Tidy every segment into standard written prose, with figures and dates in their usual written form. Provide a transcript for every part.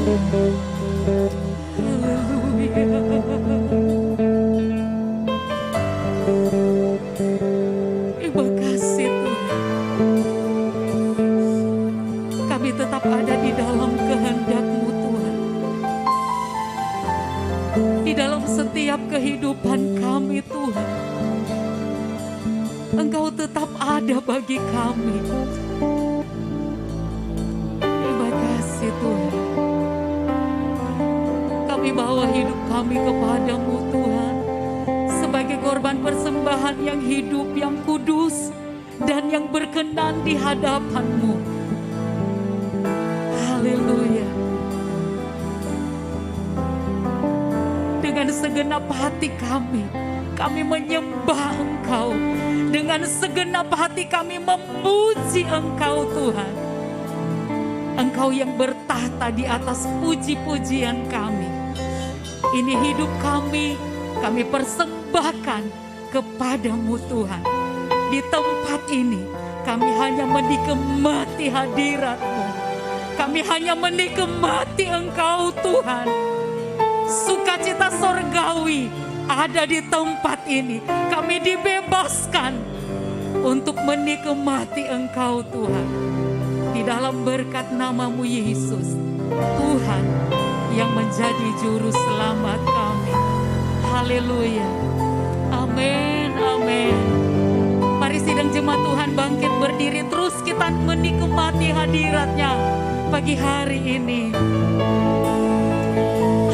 Terima kasih Tuhan. Kami tetap ada di dalam kehendak-Mu Tuhan. Di dalam setiap kehidupan kami Tuhan, Engkau tetap ada bagi kami. Terima kasih Tuhan. Kami bawa hidup kami kepada-Mu Tuhan, sebagai korban persembahan yang hidup, yang kudus, dan yang berkenan di hadapan-Mu. Haleluya. Dengan segenap hati kami menyembah Engkau. Dengan segenap hati kami memuji Engkau Tuhan. Engkau yang bertahta di atas puji-pujian kami. Ini hidup kami persembahkan kepada-Mu Tuhan. Di tempat ini kami hanya menikmati hadirat-Mu. Kami hanya menikmati Engkau Tuhan. Sukacita sorgawi ada di tempat ini. Kami dibebaskan untuk menikmati Engkau Tuhan. Di dalam berkat nama-Mu Yesus, Tuhan yang menjadi juru selamat kami. Haleluya. Amin, amin. Mari sidang jemaat Tuhan bangkit berdiri, terus kita menikmati hadirat-Nya pagi hari ini.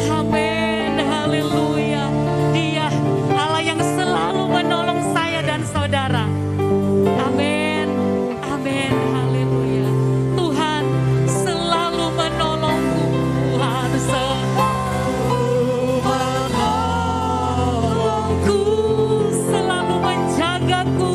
Amin, haleluya. Dia Allah yang selalu menolong saya dan saudara. Amin, amin, haleluya. Tuhan selalu menolongku. Tuhan selalu menolongku, selalu menjagaku.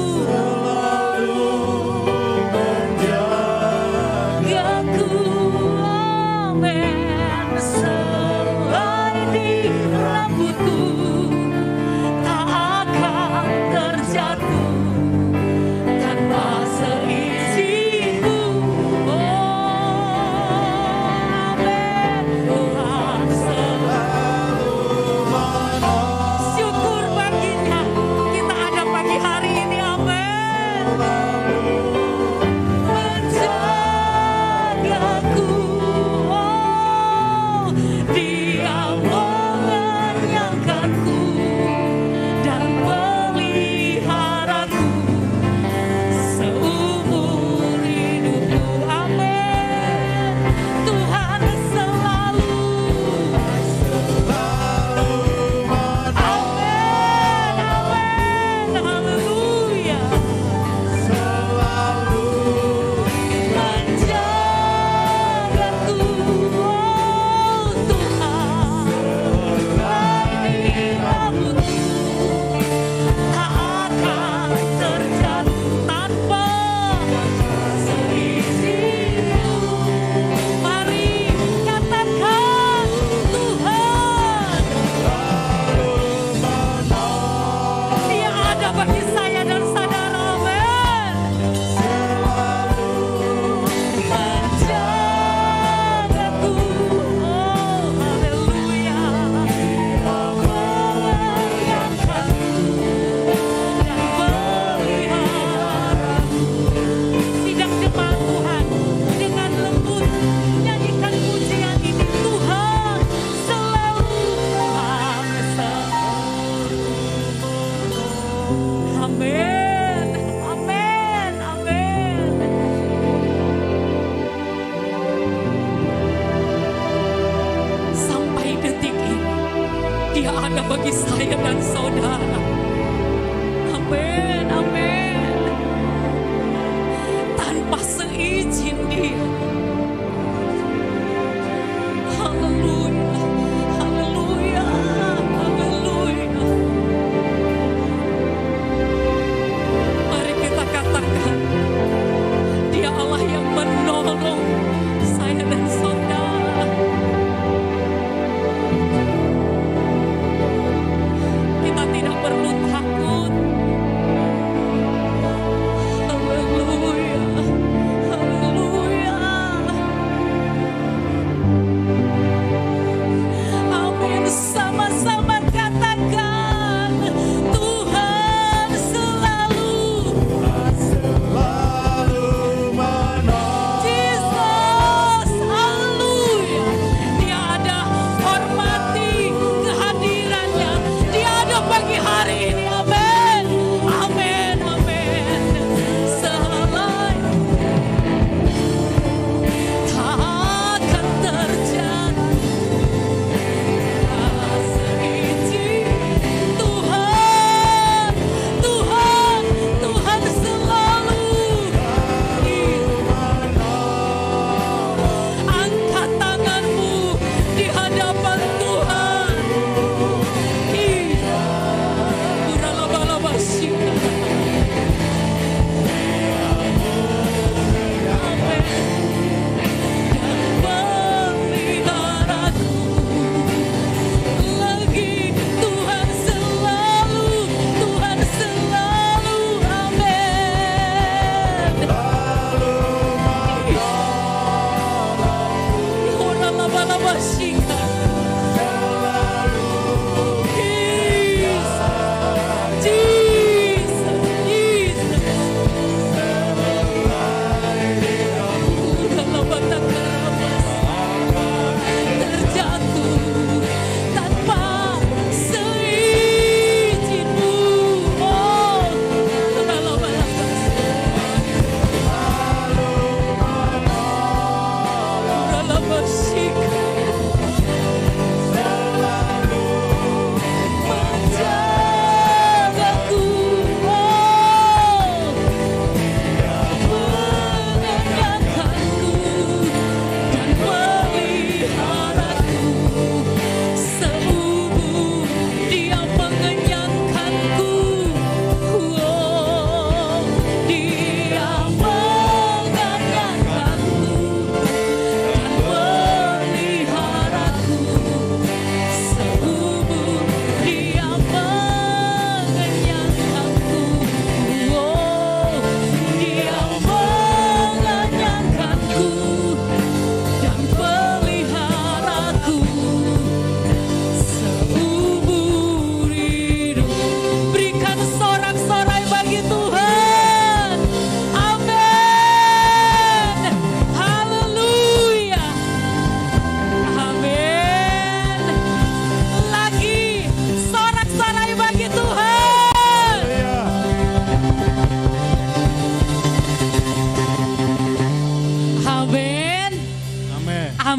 Bagi saya dan saudara. Amin, amin. Tanpa seizin Dia. Haleluya, haleluya, haleluya. Mari kita katakan, Dia Allah yang menolong saya dan saudara. Kita tidak perlu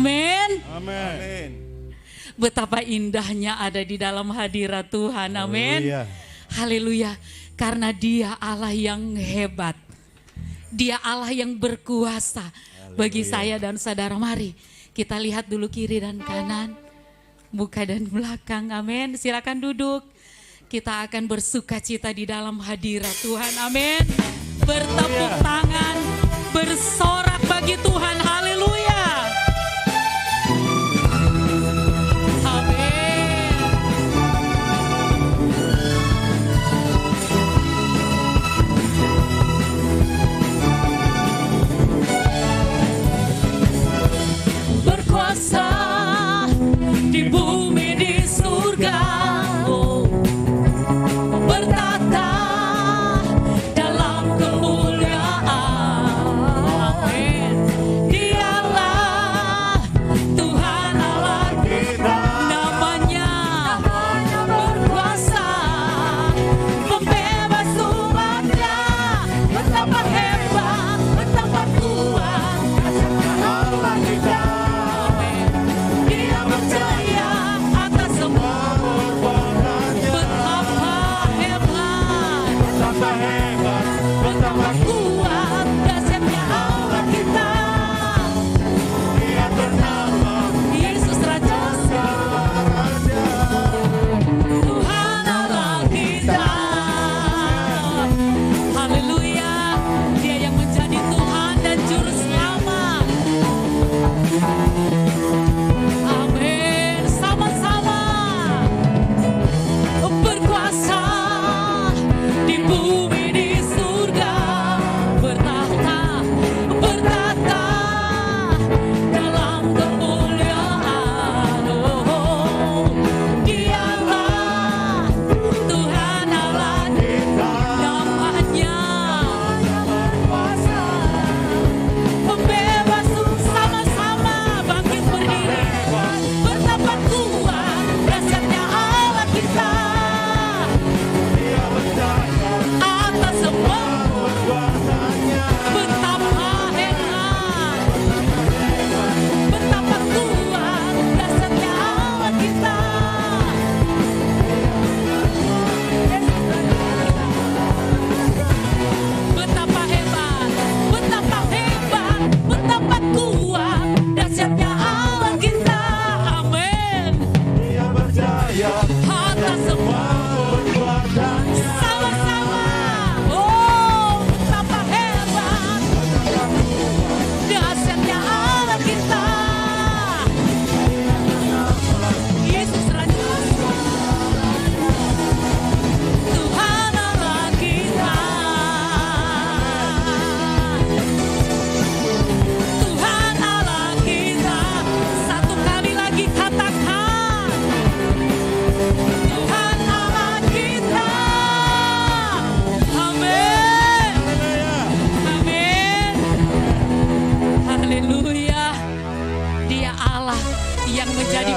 Amin. Amin. Betapa indahnya ada di dalam hadirat Tuhan. Amin. Haleluya. Karena Dia Allah yang hebat. Dia Allah yang berkuasa. Bagi saya dan saudara, mari kita lihat dulu kiri dan kanan, muka dan belakang. Amin. Silakan duduk. Kita akan bersuka cita di dalam hadirat Tuhan. Amin. Bertepuk tangan, bersorak bagi Tuhan. Haleluya. Berkuasa di bumi di surga, bertata dalam kemuliaan. Amin. Dialah Tuhan Allah kita, namanya berkuasa, pembebas umatnya. Betapa hebat, betapa kuat Allah kita.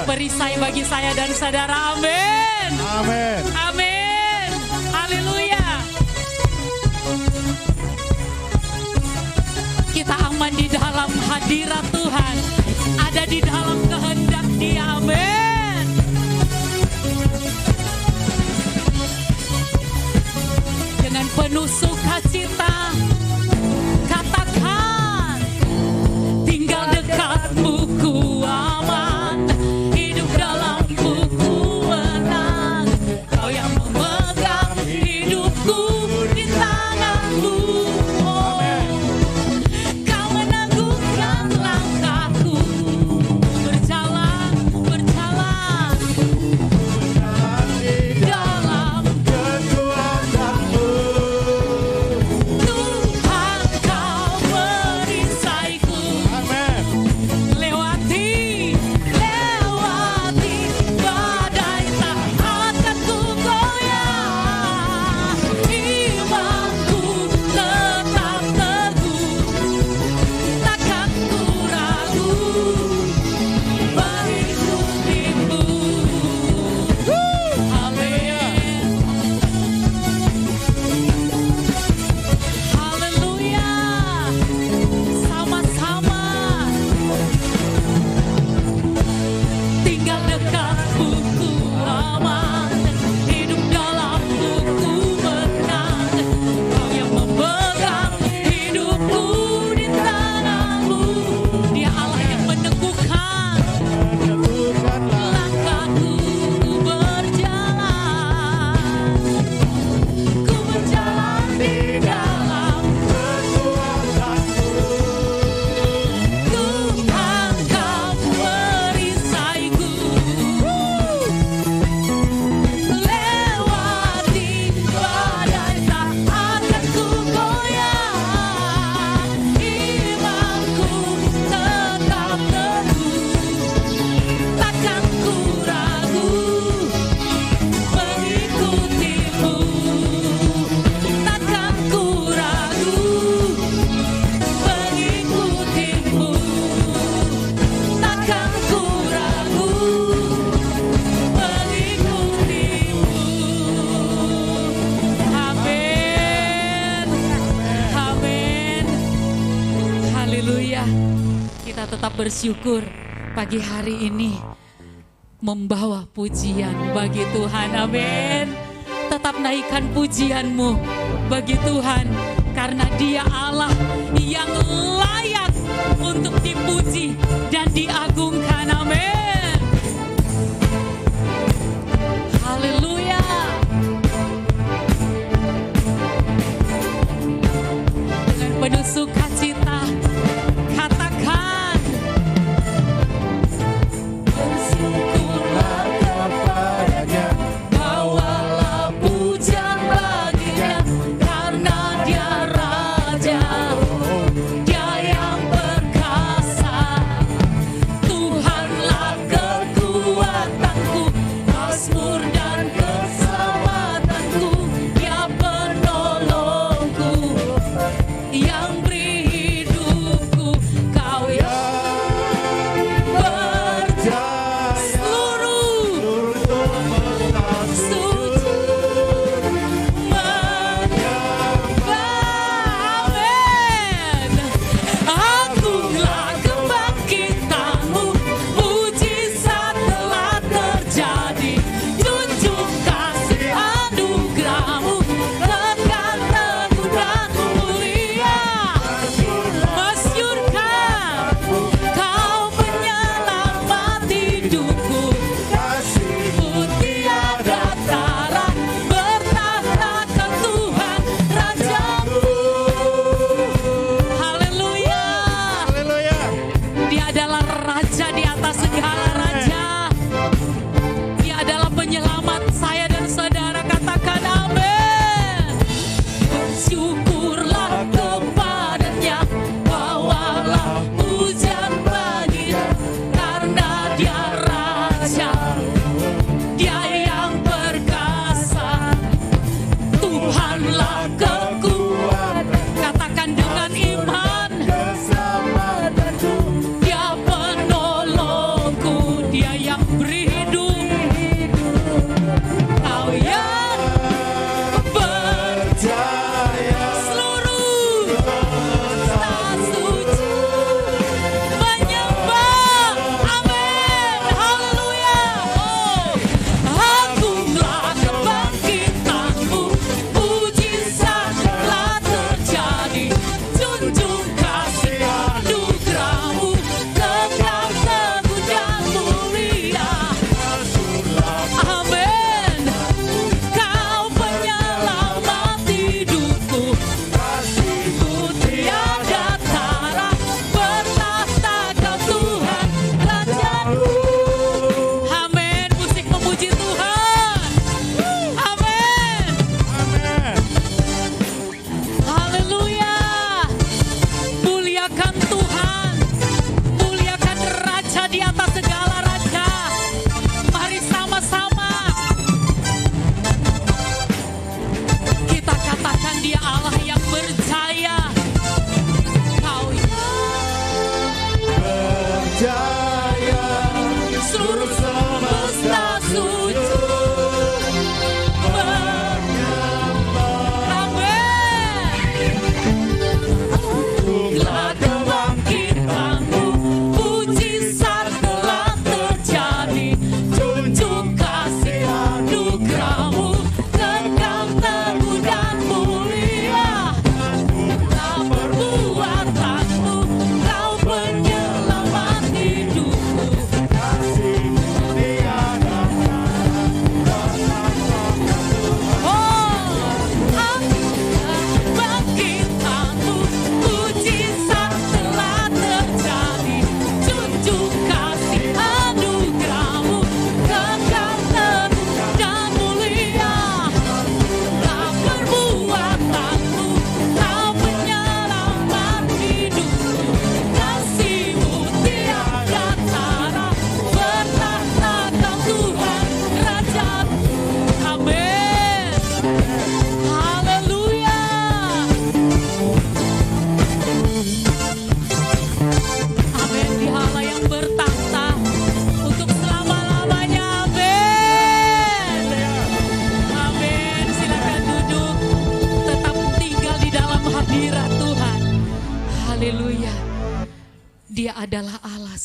Perisai bagi saya dan saudara. Amin. Amin. Amin. Haleluya. Kita aman di dalam hadirat Tuhan. Ada di dalam kehendak Dia. Amin. Dengan penuh sukacita katakan, tinggal dekatmu ku aman. bersyukur pagi hari ini membawa pujian bagi Tuhan. Amin. Tetap naikkan pujianmu bagi Tuhan, karena Dia Allah yang layak untuk dipuji dan diagungkan. Amin. Haleluya. Dengan penuh sukacita katakan, bersyukurlah kepadanya, bawalah pujian baginya, karena Dia Raja, Dia yang perkasa. Tuhanlah kekuatanku, mazmur dan keselamatanku, Dia penolongku, yang beri hidupku. Kau yang berjaya, seluruh sujud menyembah. Amin. Agunglah kebangkitanmu, mujizat telah terjadi. Junjung kasih anugerahmu, kekal teguh dan mulia. Masyurkan Kau menyelamat hidupku, kasih-Mu tiada tara, bertahtakan Tuhan Rajamu. Haleluya. Haleluya. Dia adalah Raja di atas segala raja. Dia adalah penyelamat saya dan saudara. Katakan amin. Bersyukurlah kepadanya, bawalah pujian baginya, karena Dia Raja, Dia yang perkasa. Tuhanlah kekuatan. Katakan dengan iman, Keselamatanku, Dia penolongku,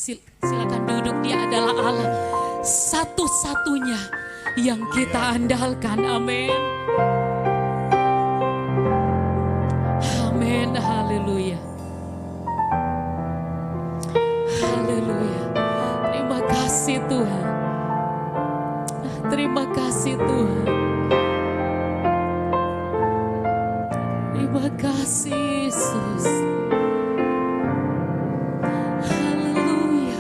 Silakan duduk, dia adalah Allah satu-satunya yang kita andalkan. Amin. Amin. Haleluya. Haleluya. Terima kasih Tuhan. Terima kasih Tuhan. Terima kasih Yesus. Haleluya.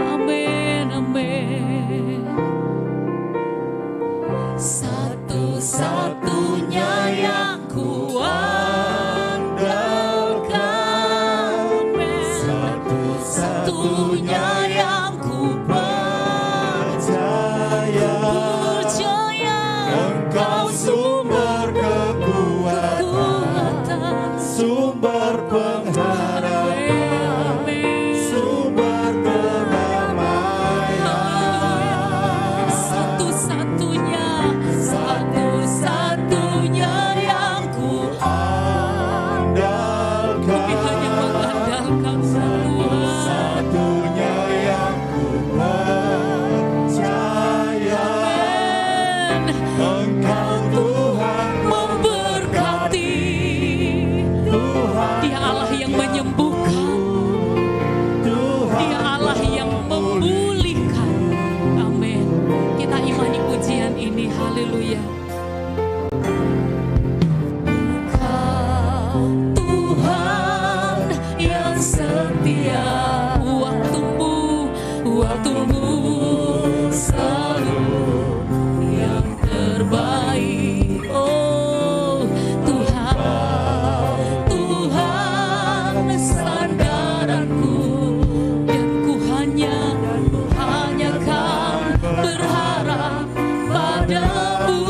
Amin. Amin. Satu-satunya yang kuandalkan, satu-satunya yang kupercaya, Engkau sumber kekuatan, sumber pengharapan, sumber kedamaian. Satu-satunya yang kuandalkan. Kami hanya mengandalkan satu-satunya yang kupercaya. Engkau Tuhan memberkati. Dia Allah yang menyembuhkan. Dia Allah yang memulihkan. Amin. Kita imani pujian ini. Haleluya. Engkau Tuhan yang setia, waktumu selalu yang terbaik. Oh Tuhan, Tuhan sandaranku, dan ku hanya kan berharap padamu.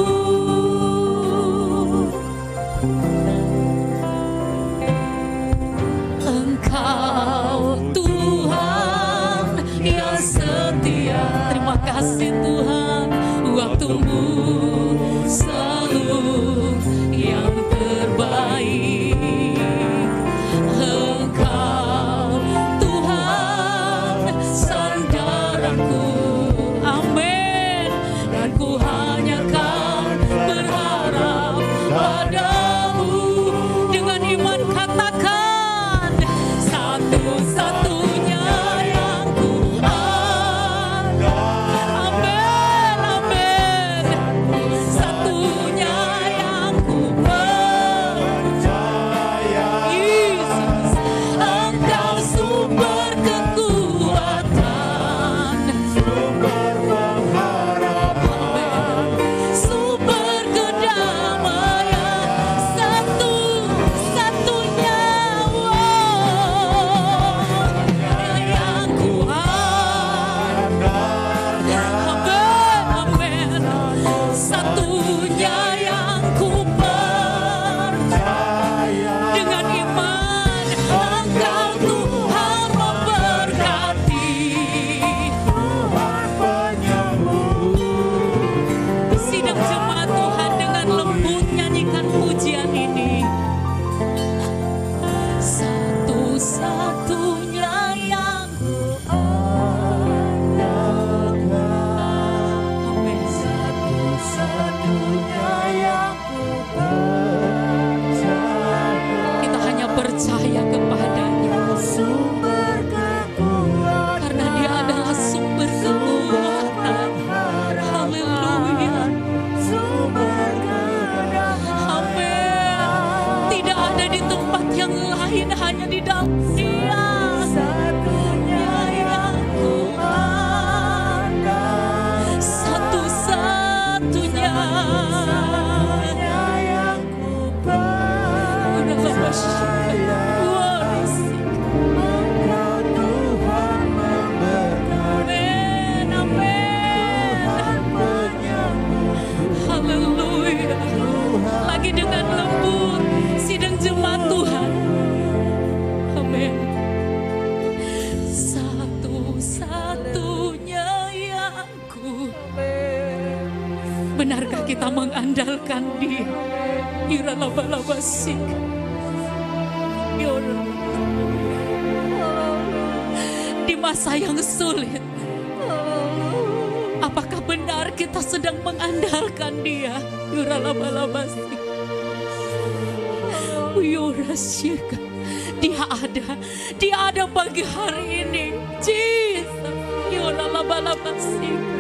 Engkau Tuhan yang setia. Terima kasih Tuhan, waktumu selalu yang terbaik. Engkau Tuhan sandaranku. Amin. Dan ku hanya kan berharap padamu. Dengan iman katakan, satu-satunya yang kuandalkan. Amin, amin. Satunya yang kupercaya. Yesus, Engkau sumber kekuatan, sumber pengharapan, sumber kedamaian. Satu-satunya yang kuandalkan. Amin, amin. Satunya yang kupercaya. Dengan iman, Engkau Tuhan memberkati. Tuhan penyembuh. Sidang jemaat Tuhan, dengan lembut nyanyikan pujian ini. Satu-satunya yang kuandalkan. Amin. Satu-satunya yang kupercaya. Kita hanya percaya kepadanya. Sumber kekuatan. Karena Dia adalah sumber kekuatan. Haleluya. Sumber kedamaian. Amin. Tidak ada di tempat yang lain, hanya di dalam Dia. Satunya yang kuandalkan. Satu-satunya yang kupercaya. Engkau Tuhan memberkati. Amin, amin. Tuhan penyembuh. Haleluya. Lagi dengan lembut, sidang jemaat Tuhan. Amin. Satu-satunya yang ku. Benarkah kita mengandalkan Dia? Di masa yang sulit. Apakah benar kita sedang mengandalkan Dia? Yuralabalabasi. Yurasyika. Dia ada pagi hari ini. Jesus. Yuralabalabasi.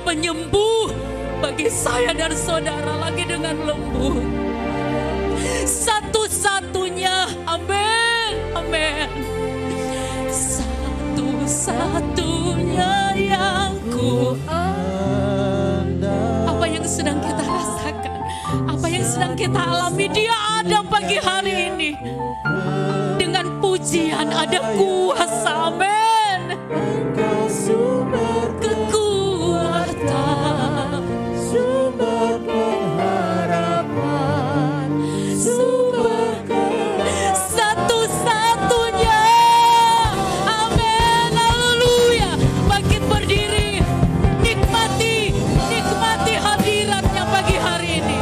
Penyembuh bagi saya dan saudara lagi dengan lembut. Satu-satunya, amin, amin. Satu-satunya yang ku andalkan. Apa yang sedang kita rasakan, apa yang sedang kita alami, Dia ada pagi hari ini. Dengan pujian ada kuasa, amin. Sumber pengharapan, satu-satunya, amin, haleluya. Bangkit berdiri, nikmati hadiratnya pagi hari ini,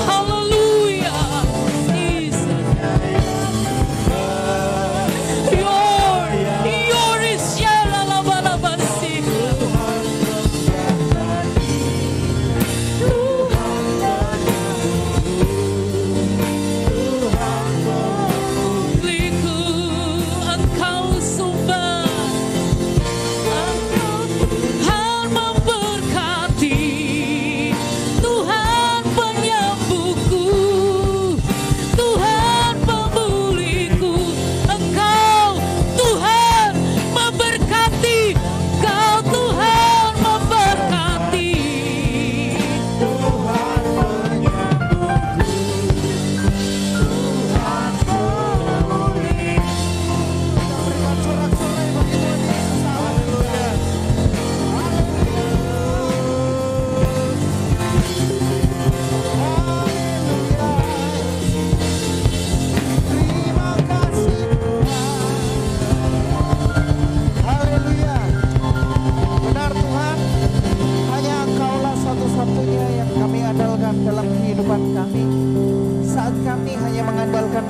haleluya. Your is Yalabalabasi.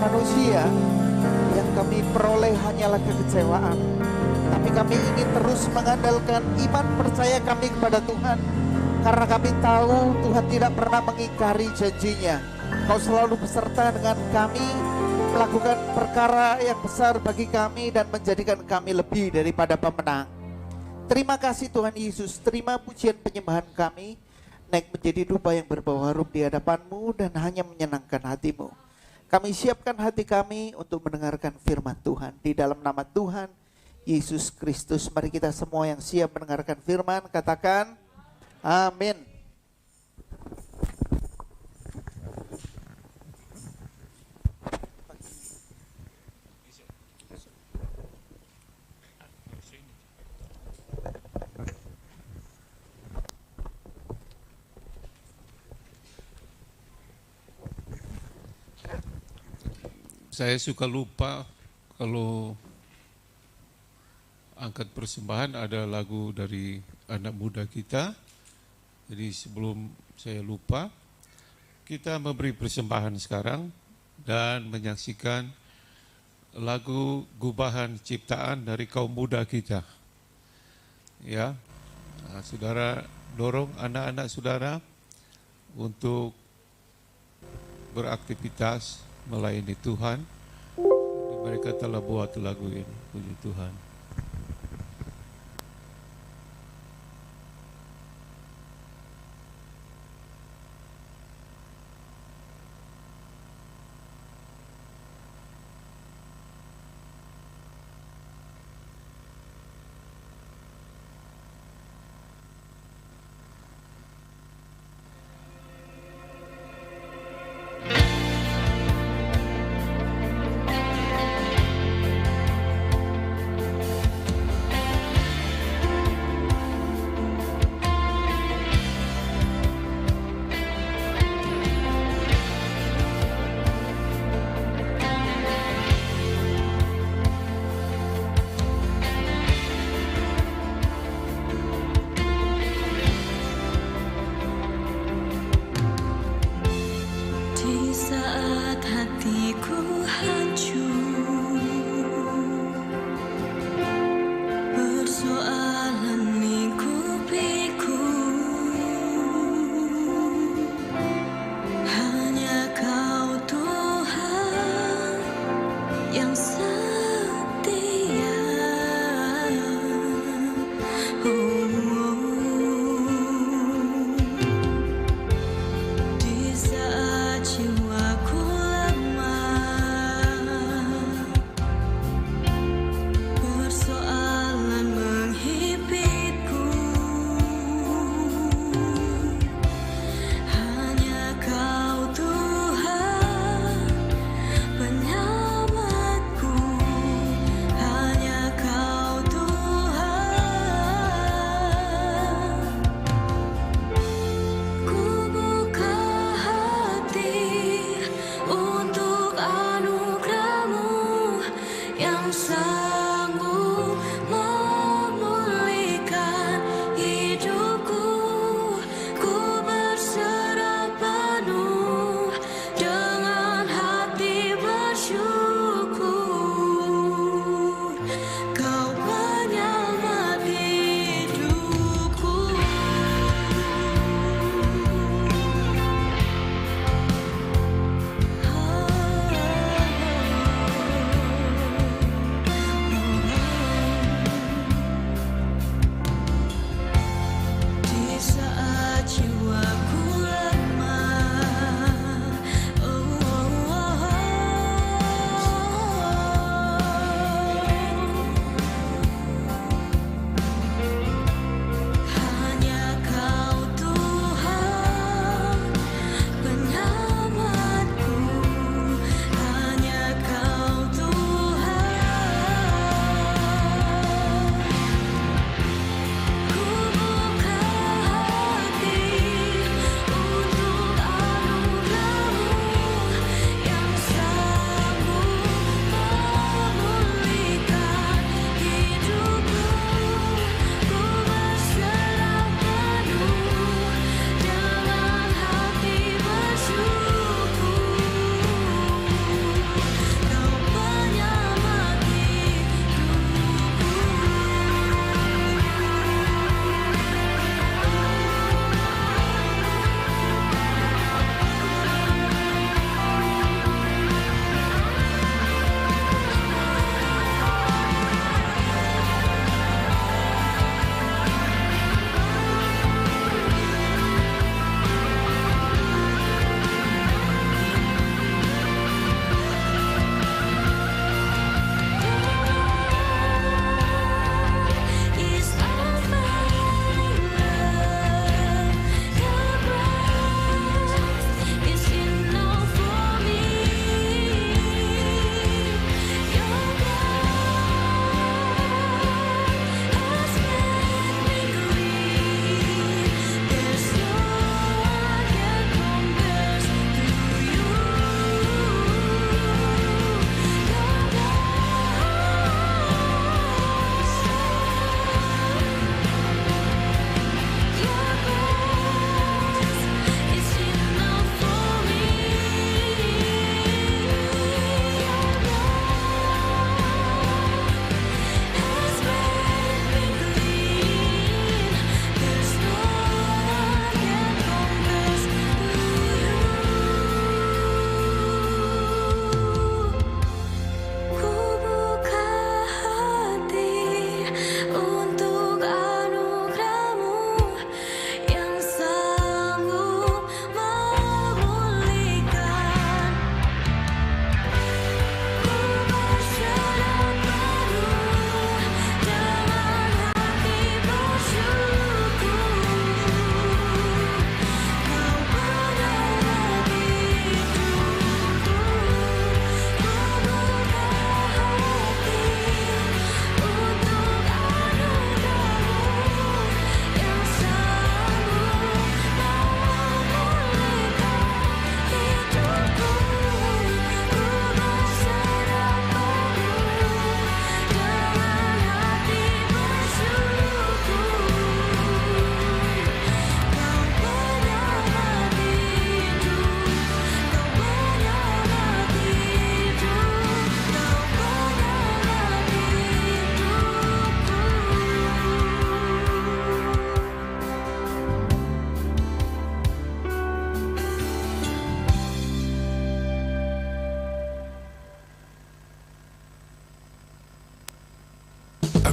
manusia, yang kami peroleh hanyalah kekecewaan. Tapi kami ingin terus mengandalkan iman percaya kami kepada Tuhan, karena kami tahu Tuhan tidak pernah mengingkari janjinya. Kau selalu beserta dengan kami, melakukan perkara yang besar bagi kami dan menjadikan kami lebih daripada pemenang. Terima kasih Tuhan Yesus, terima pujian penyembahan kami, naik menjadi dupa yang berbau harum di hadapan-Mu dan hanya menyenangkan hati-Mu. Kami siapkan hati kami untuk mendengarkan firman Tuhan. Di dalam nama Tuhan Yesus Kristus, mari kita semua yang siap mendengarkan firman, katakan amin. Saya suka lupa kalau angkat persembahan ada lagu dari anak muda kita. Jadi sebelum saya lupa, kita memberi persembahan sekarang dan menyaksikan lagu gubahan ciptaan dari kaum muda kita. Ya, saudara dorong anak-anak saudara untuk beraktivitas melayani Tuhan. Mereka telah buat lagu ini, puji Tuhan.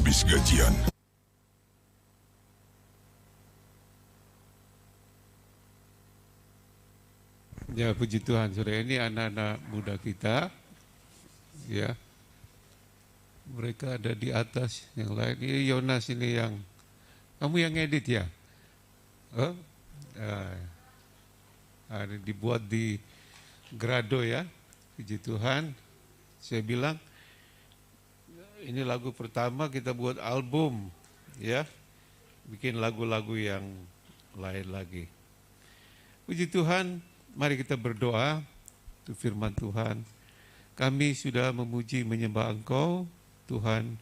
habis gajian. Ya, puji Tuhan, saudara, ini anak-anak muda kita, ya. Mereka ada di atas, yang lain. Ini Yonas ini yang, kamu yang edit ya? Oh? Dibuat di Grado ya, puji Tuhan. Saya bilang, ini lagu pertama kita buat album, ya. Bikin lagu-lagu yang lain lagi. Puji Tuhan, mari kita berdoa untuk firman Tuhan. Kami sudah memuji menyembah Engkau, Tuhan.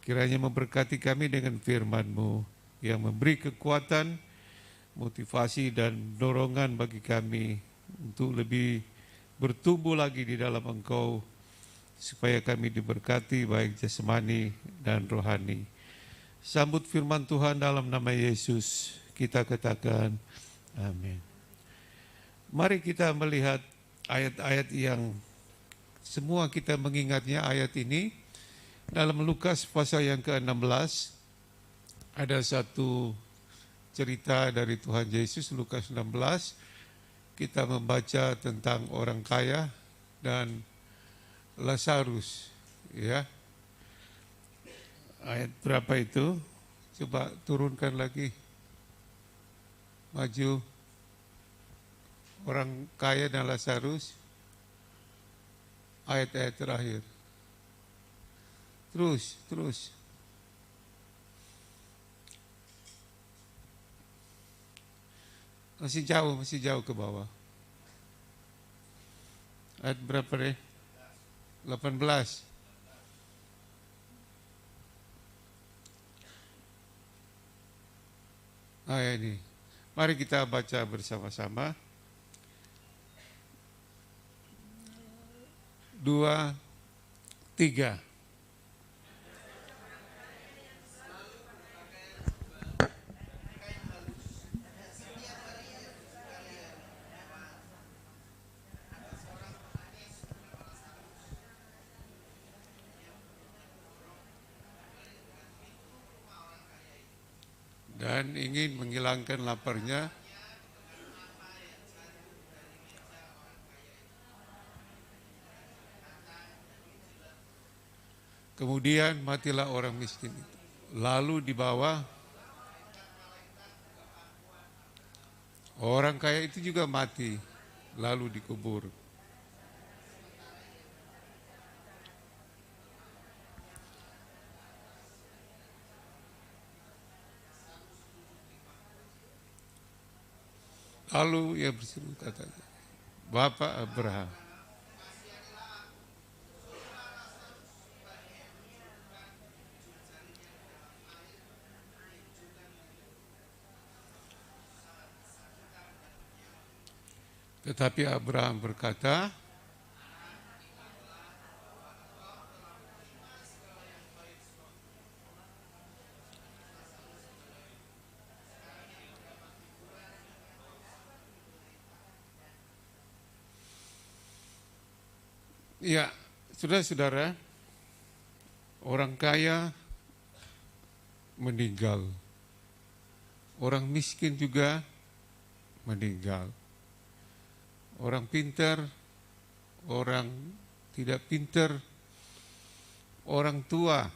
Kiranya memberkati kami dengan firman-Mu yang memberi kekuatan, motivasi dan dorongan bagi kami untuk lebih bertumbuh lagi di dalam Engkau, supaya kami diberkati baik jasmani dan rohani. Sambut firman Tuhan dalam nama Yesus, kita katakan amin. Mari kita melihat ayat-ayat yang semua kita mengingatnya ayat ini. Dalam Lukas pasal yang ke-16 ada satu cerita dari Tuhan Yesus. Lukas 16 kita membaca tentang orang kaya dan Lazarus, ya. Ayat berapa itu? Coba turunkan lagi. Maju. Orang kaya dan Lazarus. Ayat-ayat terakhir. Terus. Masih jauh ke bawah. Ayat berapa deh? 18. Ini. Mari kita baca bersama-sama. 2, 3. Dan ingin menghilangkan laparnya. Kemudian matilah orang miskin itu. Lalu di bawah orang kaya itu juga mati, lalu dikubur. Lalu ia berseru katanya, Bapak Abraham, tetapi Abraham berkata, ya, saudara-saudara, orang kaya meninggal, orang miskin juga meninggal, orang pintar, orang tidak pintar, orang tua,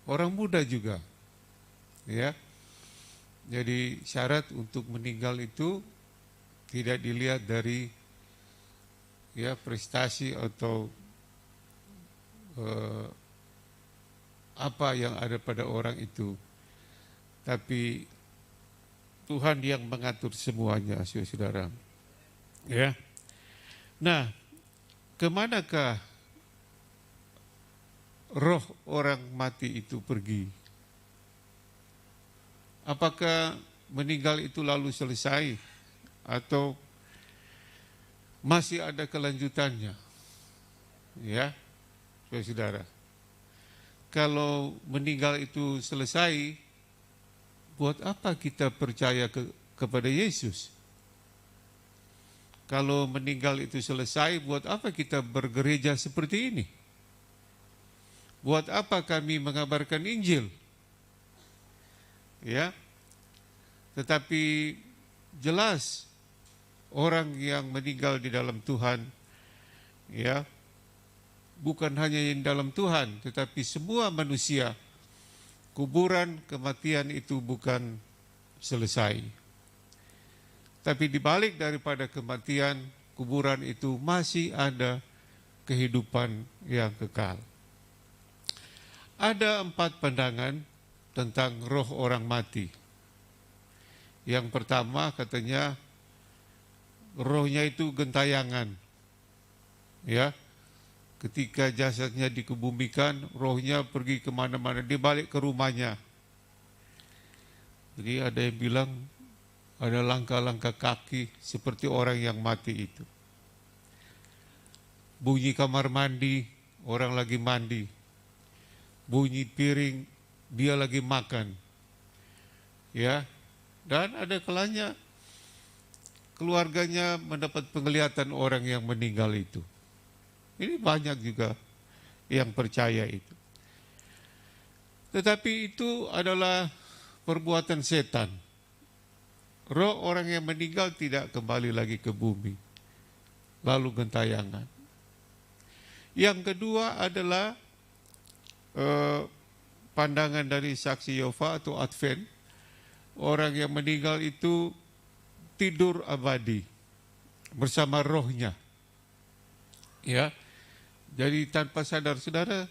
orang muda juga, ya. Jadi syarat untuk meninggal itu tidak dilihat dari prestasi atau apa yang ada pada orang itu, tapi Tuhan yang mengatur semuanya, saudara. Ya. Nah, kemanakah roh orang mati itu pergi? Apakah meninggal itu lalu selesai atau masih ada kelanjutannya? Ya, saudara. Kalau meninggal itu selesai, buat apa kita percaya kepada Yesus? Kalau meninggal itu selesai, buat apa kita bergereja seperti ini? Buat apa kami mengabarkan Injil? Ya. Tetapi jelas orang yang meninggal di dalam Tuhan, ya, bukan hanya yang dalam Tuhan, tetapi semua manusia, kuburan kematian itu bukan selesai. Tapi dibalik daripada kematian, kuburan itu masih ada kehidupan yang kekal. Ada 4 pandangan tentang roh orang mati. Yang pertama katanya rohnya itu gentayangan. Ya, ketika jasadnya dikebumikan, rohnya pergi kemana-mana, dia balik ke rumahnya. Jadi ada yang bilang ada langkah-langkah kaki seperti orang yang mati itu. Bunyi kamar mandi, orang lagi mandi. Bunyi piring, dia lagi makan. Ya, dan ada kalanya keluarganya mendapat penglihatan orang yang meninggal itu. Ini banyak juga yang percaya itu. Tetapi itu adalah perbuatan setan. Roh orang yang meninggal tidak kembali lagi ke bumi, lalu gentayangan. Yang kedua adalah pandangan dari saksi Yehova atau Advent. Orang yang meninggal itu tidur abadi bersama rohnya. Ya, jadi tanpa sadar, saudara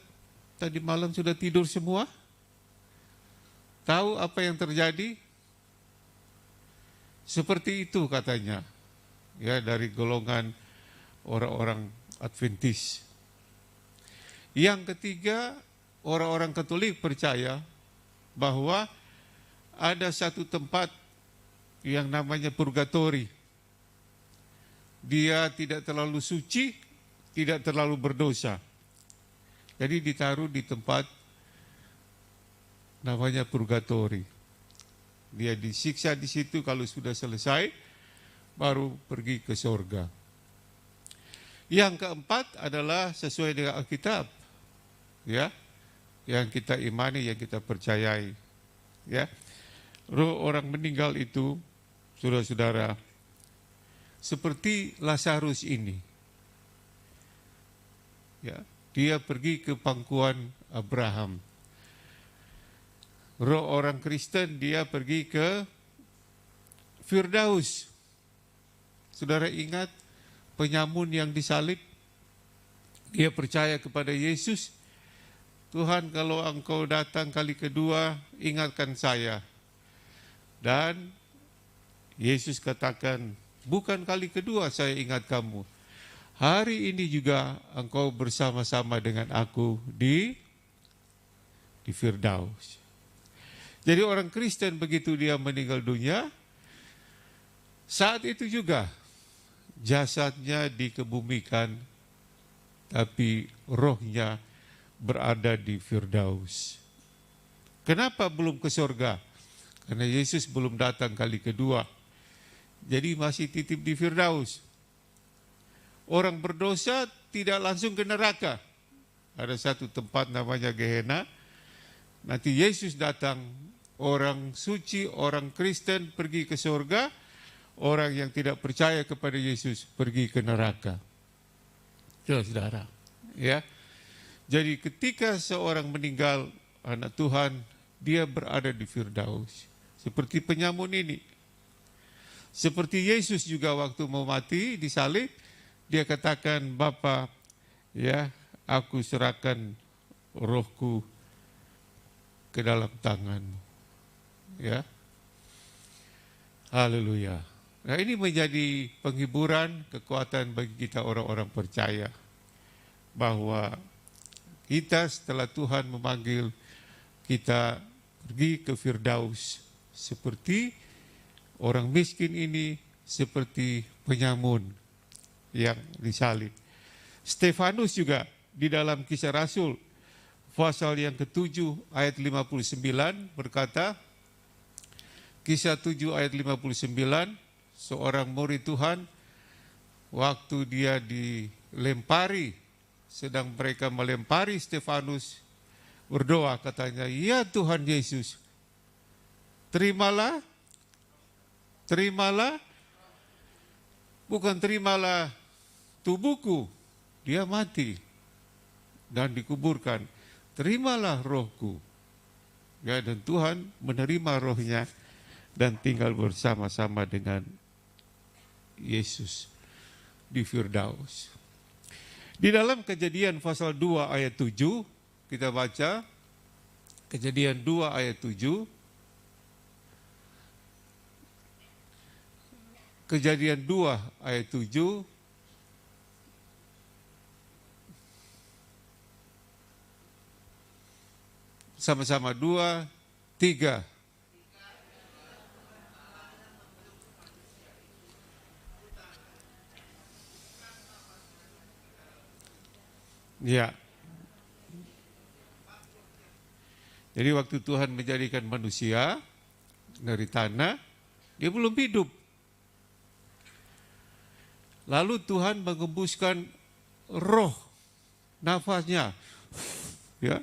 tadi malam sudah tidur semua? Tahu apa yang terjadi? Seperti itu katanya, ya, dari golongan orang-orang Adventis. Yang ketiga, orang-orang Katolik percaya bahwa ada satu tempat yang namanya purgatori. Dia tidak terlalu suci, tidak terlalu berdosa. Jadi ditaruh di tempat namanya purgatori. Dia disiksa di situ, kalau sudah selesai baru pergi ke surga. Yang keempat adalah sesuai dengan Alkitab, ya, yang kita imani, yang kita percayai, ya. Roh orang meninggal itu, saudara-saudara, seperti Lazarus ini, ya, dia pergi ke pangkuan Abraham. Roh orang Kristen, dia pergi ke Firdaus. Saudara ingat penyamun yang disalib? Dia percaya kepada Yesus. Tuhan, kalau engkau datang kali kedua, ingatkan saya. Dan Yesus katakan, bukan kali kedua saya ingat kamu. Hari ini juga engkau bersama-sama dengan aku di Firdaus. Jadi orang Kristen begitu dia meninggal dunia, saat itu juga jasadnya dikebumikan, tapi rohnya berada di Firdaus. Kenapa belum ke surga? Karena Yesus belum datang kali kedua. Jadi masih titip di Firdaus. Orang berdosa tidak langsung ke neraka. Ada satu tempat namanya Gehenna. Nanti Yesus datang, orang suci, orang Kristen pergi ke surga, orang yang tidak percaya kepada Yesus pergi ke neraka. Saudara, ya. Jadi ketika seorang meninggal, anak Tuhan, dia berada di Firdaus. Seperti penyamun ini. Seperti Yesus juga waktu mau mati disalib, dia katakan, Bapa, ya, aku serahkan rohku ke dalam tanganmu. Ya. Haleluya. Nah, ini menjadi penghiburan, kekuatan bagi kita orang-orang percaya bahwa kita setelah Tuhan memanggil kita pergi ke Firdaus, seperti orang miskin ini, seperti penyamun yang disalib. Stefanus juga di dalam Kisah Rasul pasal yang ke-7 ayat 59 berkata, Kisah 7 ayat 59, seorang murid Tuhan waktu dia dilempari, sedang mereka melempari Stefanus, berdoa katanya, ya Tuhan Yesus, terimalah, bukan terimalah tubuhku, dia mati dan dikuburkan, terimalah rohku. Ya, dan Tuhan menerima rohnya dan tinggal bersama-sama dengan Yesus di Firdaus. Di dalam Kejadian pasal 2 ayat 7, kita baca Kejadian 2 ayat 7. Kejadian 2 ayat 7. Sama-sama 2, 3. Ya. Jadi waktu Tuhan menjadikan manusia dari tanah, dia belum hidup. Lalu Tuhan mengembuskan roh, nafasnya. Ya.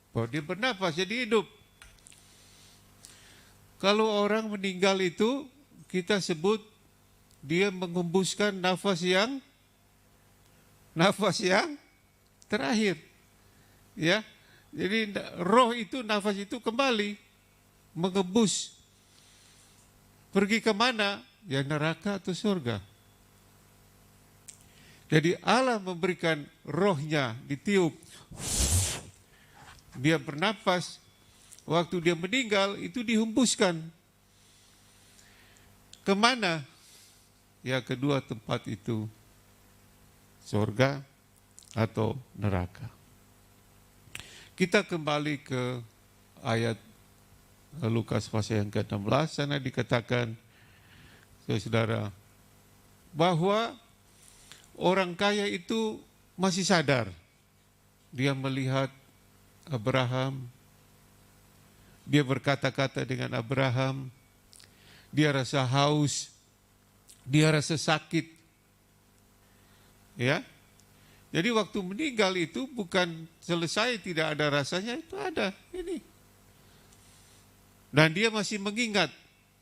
Bahwa dia bernafas, jadi hidup. Kalau orang meninggal itu, kita sebut dia mengembuskan nafas yang terakhir. Ya. Jadi roh itu, nafas itu kembali mengembus. Pergi kemana? Ya neraka atau surga. Jadi Allah memberikan rohnya, ditiup. Dia bernafas, waktu dia meninggal itu dihembuskan. Kemana? Ya kedua tempat itu, surga atau neraka. Kita kembali ke ayat Lukas pasal yang ke-16, sana dikatakan, saudara, bahwa orang kaya itu masih sadar. Dia melihat Abraham, dia berkata-kata dengan Abraham, dia rasa haus, dia rasa sakit. Ya. Jadi waktu meninggal itu bukan selesai tidak ada rasanya, itu ada ini. Dan dia masih mengingat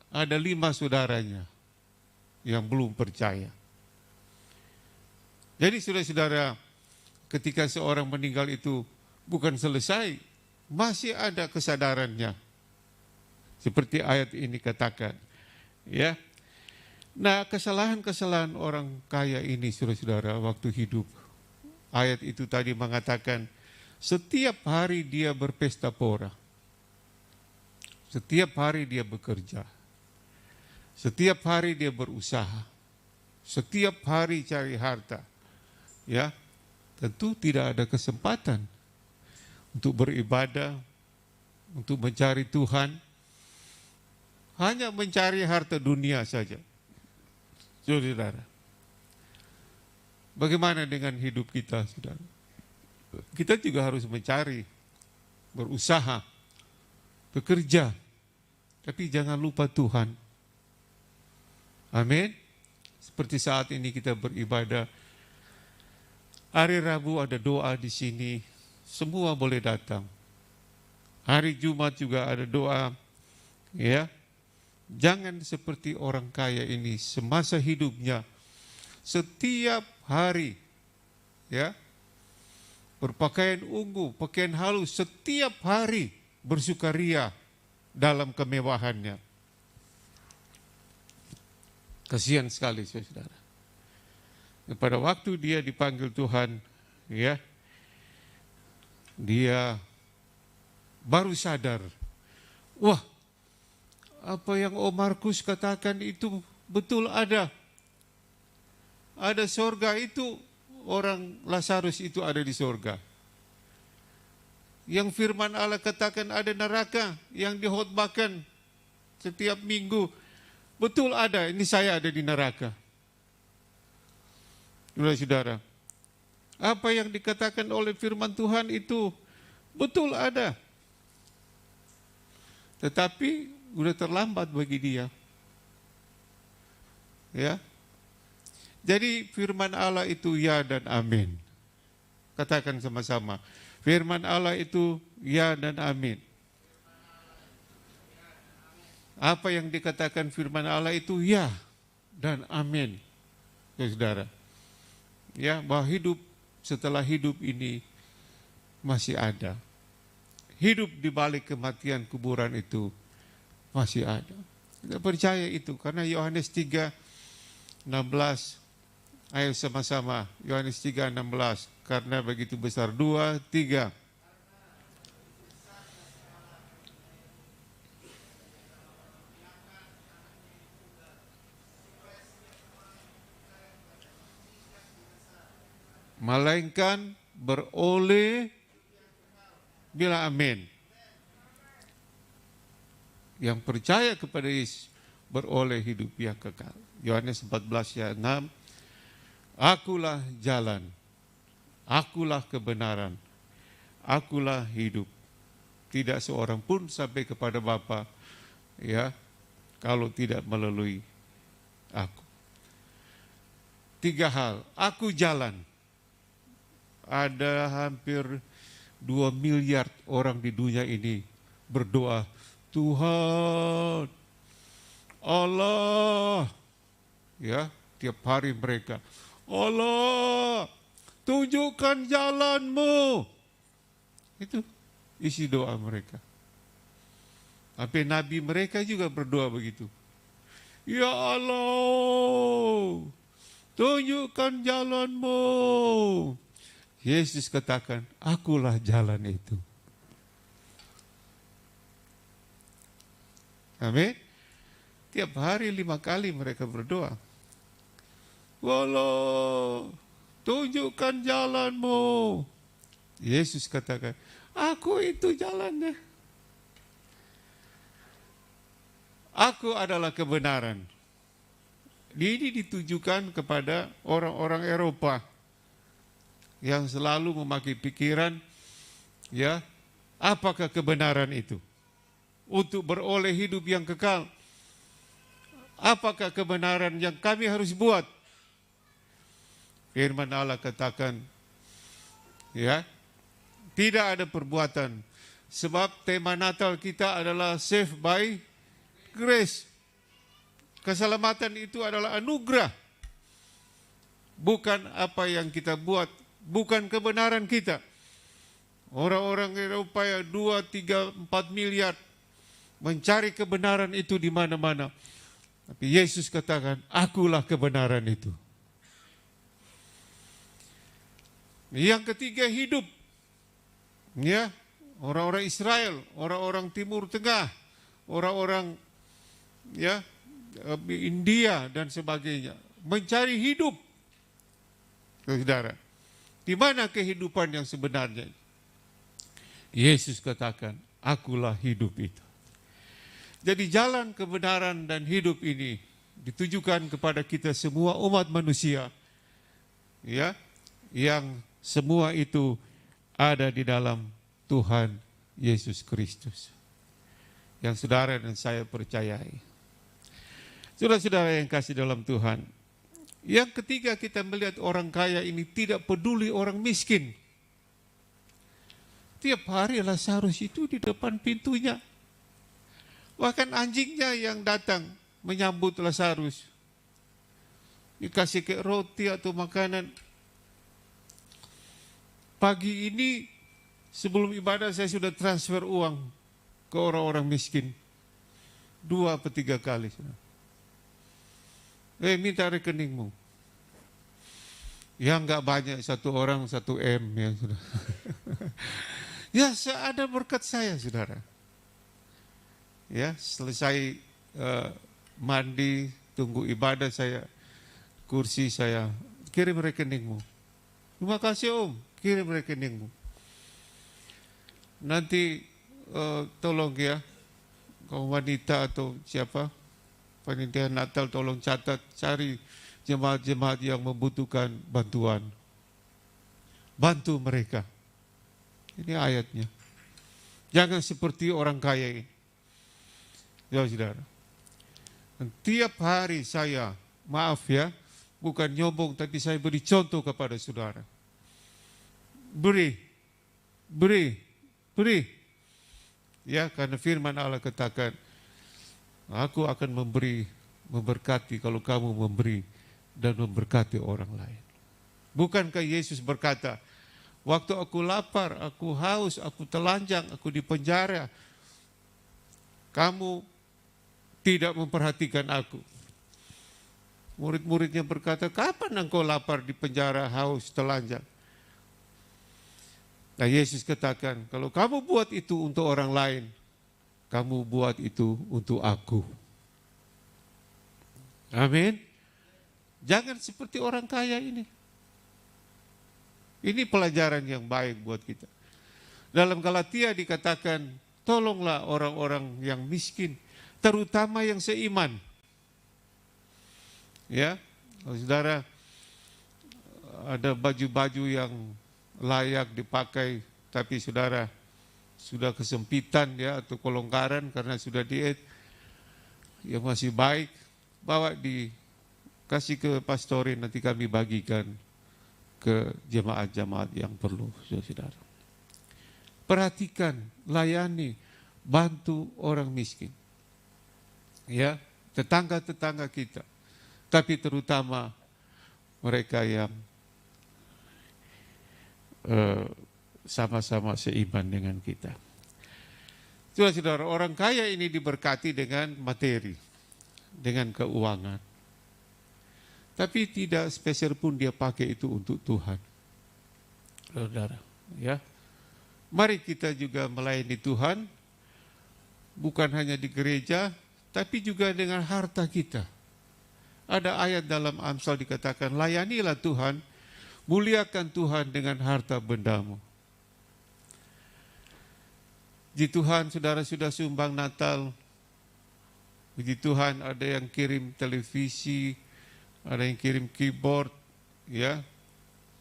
ada 5 saudaranya yang belum percaya. Jadi saudara-saudara, ketika seorang meninggal itu bukan selesai, masih ada kesadarannya. Seperti ayat ini katakan. Ya. Nah, kesalahan-kesalahan orang kaya ini saudara-saudara waktu hidup. Ayat itu tadi mengatakan setiap hari dia berpesta pora. Setiap hari dia bekerja. Setiap hari dia berusaha. Setiap hari cari harta. Ya. Tentu tidak ada kesempatan untuk beribadah, untuk mencari Tuhan, hanya mencari harta dunia saja. Saudara, bagaimana dengan hidup kita, saudara? Kita juga harus mencari, berusaha, bekerja, tapi jangan lupa Tuhan. Amin. Seperti saat ini kita beribadah, hari Rabu ada doa di sini. Semua boleh datang. Hari Jumat juga ada doa. Ya. Jangan seperti orang kaya ini semasa hidupnya setiap hari ya berpakaian ungu, pakaian halus, setiap hari bersukaria dalam kemewahannya. Kasihan sekali saudara. Pada waktu dia dipanggil Tuhan, ya, dia baru sadar, wah, apa yang Om Markus katakan itu betul ada. Ada sorga itu, orang Lazarus itu ada di sorga. Yang firman Allah katakan ada neraka yang dihotbahkan setiap minggu. Betul ada, ini saya ada di neraka. Saudara-saudara, apa yang dikatakan oleh firman Tuhan itu betul ada. Tetapi sudah terlambat bagi dia. Ya. Jadi firman Allah itu ya dan amin. Katakan sama-sama. Firman Allah itu ya dan amin. Apa yang dikatakan firman Allah itu ya dan amin. Ya saudara. Ya, bahwa hidup setelah hidup ini masih ada. Hidup di balik kematian kuburan itu masih ada. Kita percaya itu karena Yohanes 3:16, ayo sama-sama Yohanes 3:16, karena begitu besar, 2, 3. Melainkan beroleh, bila amin. Yang percaya kepada Yesus beroleh hidup yang kekal. Yohanes 14:6, akulah jalan, akulah kebenaran, akulah hidup. Tidak seorang pun sampai kepada Bapa, ya, kalau tidak melalui aku. 3 hal, aku jalan. Ada hampir 2 miliar orang di dunia ini berdoa, Tuhan, Allah, ya, tiap hari mereka, Allah, tunjukkan jalanmu. Itu isi doa mereka. Sampai nabi mereka juga berdoa begitu. Ya Allah, tunjukkan jalanmu. Yesus katakan, akulah jalan itu. Amin. Tiap hari 5 kali mereka berdoa. Allah, tunjukkan jalanmu. Yesus katakan, aku itu jalannya. Aku adalah kebenaran. Ini ditujukan kepada orang-orang Eropa yang selalu memakai pikiran, ya, apakah kebenaran itu? Untuk beroleh hidup yang kekal, apakah kebenaran yang kami harus buat? Firman Allah katakan, ya, tidak ada perbuatan. Sebab tema Natal kita adalah Saved by Grace. Keselamatan itu adalah anugerah. Bukan apa yang kita buat, bukan kebenaran kita. Orang-orang Eropa ya 2, 3, 4 miliar mencari kebenaran itu di mana-mana. Tapi Yesus katakan, akulah kebenaran itu. Yang ketiga, hidup. Ya, orang-orang Israel, orang-orang Timur Tengah, orang-orang, ya, India dan sebagainya mencari hidup. Saudara, di mana kehidupan yang sebenarnya? Yesus katakan, akulah hidup itu. Jadi jalan kebenaran dan hidup ini ditujukan kepada kita semua umat manusia, ya, yang semua itu ada di dalam Tuhan Yesus Kristus, yang saudara dan saya percayai. Saudara-saudara yang kasih dalam Tuhan, yang ketiga kita melihat orang kaya ini tidak peduli orang miskin. Tiap hari Lazarus itu di depan pintunya. Bahkan anjingnya yang datang menyambut Lazarus. Dikasih ke roti atau makanan. Pagi ini sebelum ibadah saya sudah transfer uang ke orang-orang miskin. 2 atau 3 kali. Minta rekeningmu. Ya enggak banyak, 1 orang 1 M ya sudah. Ya seada berkat saya saudara. Ya selesai mandi, tunggu ibadah saya, kursi saya, kirim rekeningmu. Terima kasih Om, kirim rekeningmu. Nanti tolong ya, kaum wanita atau siapa, panitia Natal tolong catat, cari jemaat-jemaat yang membutuhkan bantuan. Bantu mereka. Ini ayatnya. Jangan seperti orang kaya ini. Ya saudara. Dan tiap hari saya, maaf ya, bukan nyombong tapi saya beri contoh kepada saudara. beri, beri, beri. Ya, karena firman Allah katakan, aku akan memberi, memberkati kalau kamu memberi dan memberkati orang lain. Bukankah Yesus berkata, waktu aku lapar, aku haus, aku telanjang, aku di penjara, kamu tidak memperhatikan aku. Murid-muridnya berkata, kapan engkau lapar, di penjara, haus, telanjang? Nah, Yesus katakan, kalau kamu buat itu untuk orang lain, kamu buat itu untuk aku. Amin. Jangan seperti orang kaya ini. Ini pelajaran yang baik buat kita. Dalam Galatia dikatakan, tolonglah orang-orang yang miskin, terutama yang seiman. Ya, saudara, ada baju-baju yang layak dipakai, tapi saudara sudah kesempitan ya, atau kelonggaran karena sudah diet, yang masih baik, bawa dikasih ke pastorin, nanti kami bagikan ke jemaat-jemaat yang perlu, saudara. Perhatikan, layani, bantu orang miskin. Ya, tetangga-tetangga kita. Tapi terutama mereka yang sama-sama seiman dengan kita. Saudara, orang kaya ini diberkati dengan materi, dengan keuangan. Tapi tidak spesial pun dia pakai itu untuk Tuhan. Saudara, ya. Mari kita juga melayani Tuhan, bukan hanya di gereja, tapi juga dengan harta kita. Ada ayat dalam Amsal dikatakan, layanilah Tuhan, muliakan Tuhan dengan harta bendamu. Puji Tuhan, saudara sudah sumbang Natal. Puji Tuhan, ada yang kirim televisi, ada yang kirim keyboard, ya,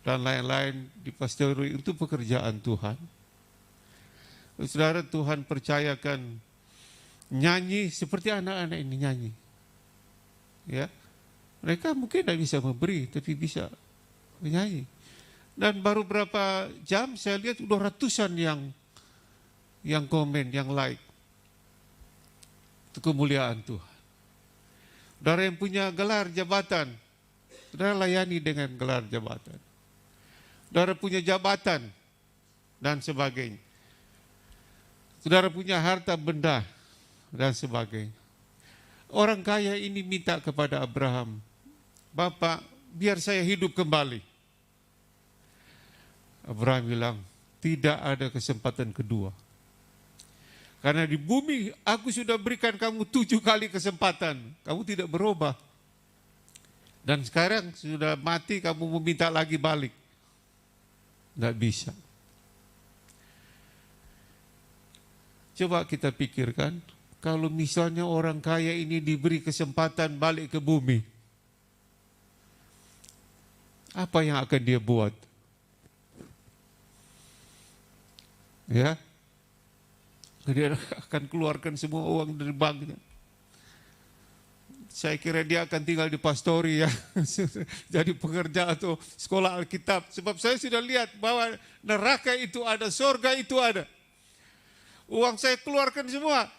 dan lain-lain di pastori untuk pekerjaan Tuhan. Saudara, Tuhan percayakan nyanyi seperti anak-anak ini nyanyi. Ya, mereka mungkin tidak bisa memberi, tapi bisa menyanyi. Dan baru berapa jam saya lihat udah ratusan yang komen, yang like. Itu kemuliaan Tuhan. Saudara yang punya gelar jabatan, saudara layani dengan gelar jabatan. Saudara punya jabatan dan sebagainya. Saudara punya harta benda dan sebagainya. Orang kaya ini minta kepada Abraham, Bapak, biar saya hidup kembali. Abraham bilang, tidak ada kesempatan kedua. Karena di bumi aku sudah berikan kamu 7 kali kesempatan, kamu tidak berubah. Dan sekarang sudah mati, kamu meminta lagi balik. Tidak bisa. Coba kita pikirkan, kalau misalnya orang kaya ini diberi kesempatan balik ke bumi, apa yang akan dia buat? Ya, dia akan keluarkan semua uang dari banknya. Saya kira dia akan tinggal di pastori ya, jadi pekerja atau sekolah Alkitab. Sebab saya sudah lihat bahwa neraka itu ada, surga itu ada. Uang saya keluarkan semua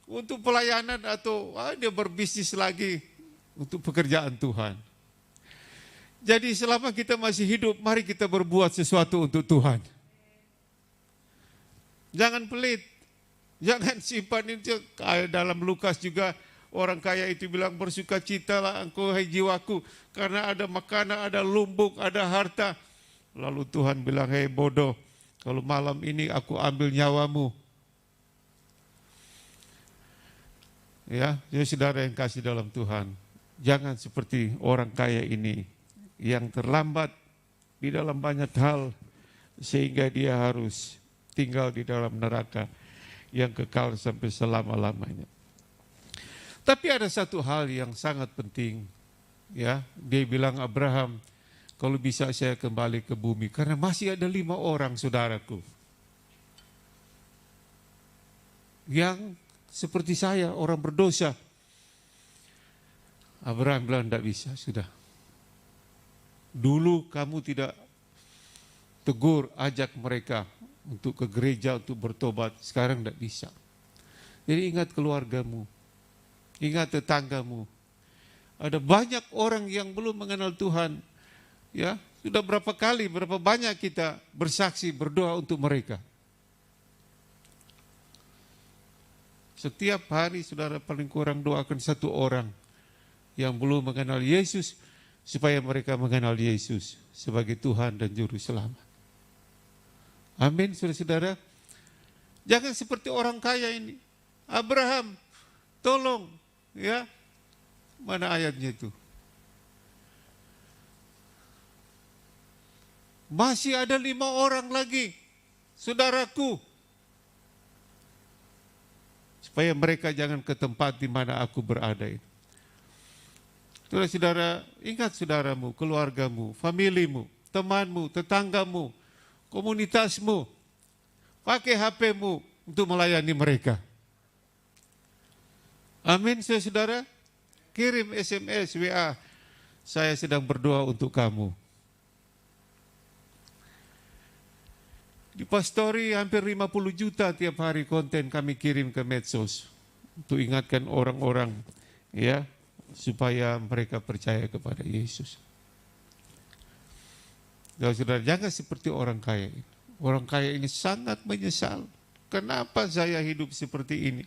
untuk pelayanan atau dia berbisnis lagi untuk pekerjaan Tuhan. Jadi selama kita masih hidup, mari kita berbuat sesuatu untuk Tuhan. Jangan pelit, jangan simpan itu. Dalam Lukas juga orang kaya itu bilang, bersukacitalah engkau hai jiwaku, karena ada makanan, ada lumbung, ada harta. Lalu Tuhan bilang, hei bodoh, kalau malam ini aku ambil nyawamu. Ya, saudara yang kasih dalam Tuhan, jangan seperti orang kaya ini yang terlambat di dalam banyak hal sehingga dia harus tinggal di dalam neraka yang kekal sampai selama-lamanya. Tapi ada satu hal yang sangat penting, ya, dia bilang, Abraham, kalau bisa saya kembali ke bumi, karena masih ada 5 orang saudaraku yang seperti saya, orang berdosa. Abraham bilang, tidak bisa, sudah. Dulu kamu tidak tegur, ajak mereka untuk ke gereja, untuk bertobat. Sekarang tidak bisa. Jadi ingat keluargamu, ingat tetanggamu. Ada banyak orang yang belum mengenal Tuhan. Ya, sudah berapa kali, berapa banyak kita bersaksi, berdoa untuk mereka. Setiap hari saudara paling kurang doakan satu orang yang belum mengenal Yesus, supaya mereka mengenal Yesus sebagai Tuhan dan Juru Selamat. Amin, saudara-saudara. Jangan seperti orang kaya ini. Abraham, tolong, ya. Mana ayatnya itu? Masih ada 5 orang lagi, saudaraku. Supaya mereka jangan ke tempat di mana aku berada ini. Saudara-saudara, ingat saudaramu, keluargamu, familimu, temanmu, tetanggamu, komunitasmu. Pakai HP-mu untuk melayani mereka. Amin, saudara. Kirim SMS, WA. Saya sedang berdoa untuk kamu. Di Pastori hampir 50 juta tiap hari konten kami kirim ke medsos untuk ingatkan orang-orang, ya, supaya mereka percaya kepada Yesus. Saudara, jangan seperti orang kaya ini. Orang kaya ini sangat menyesal. Kenapa saya hidup seperti ini?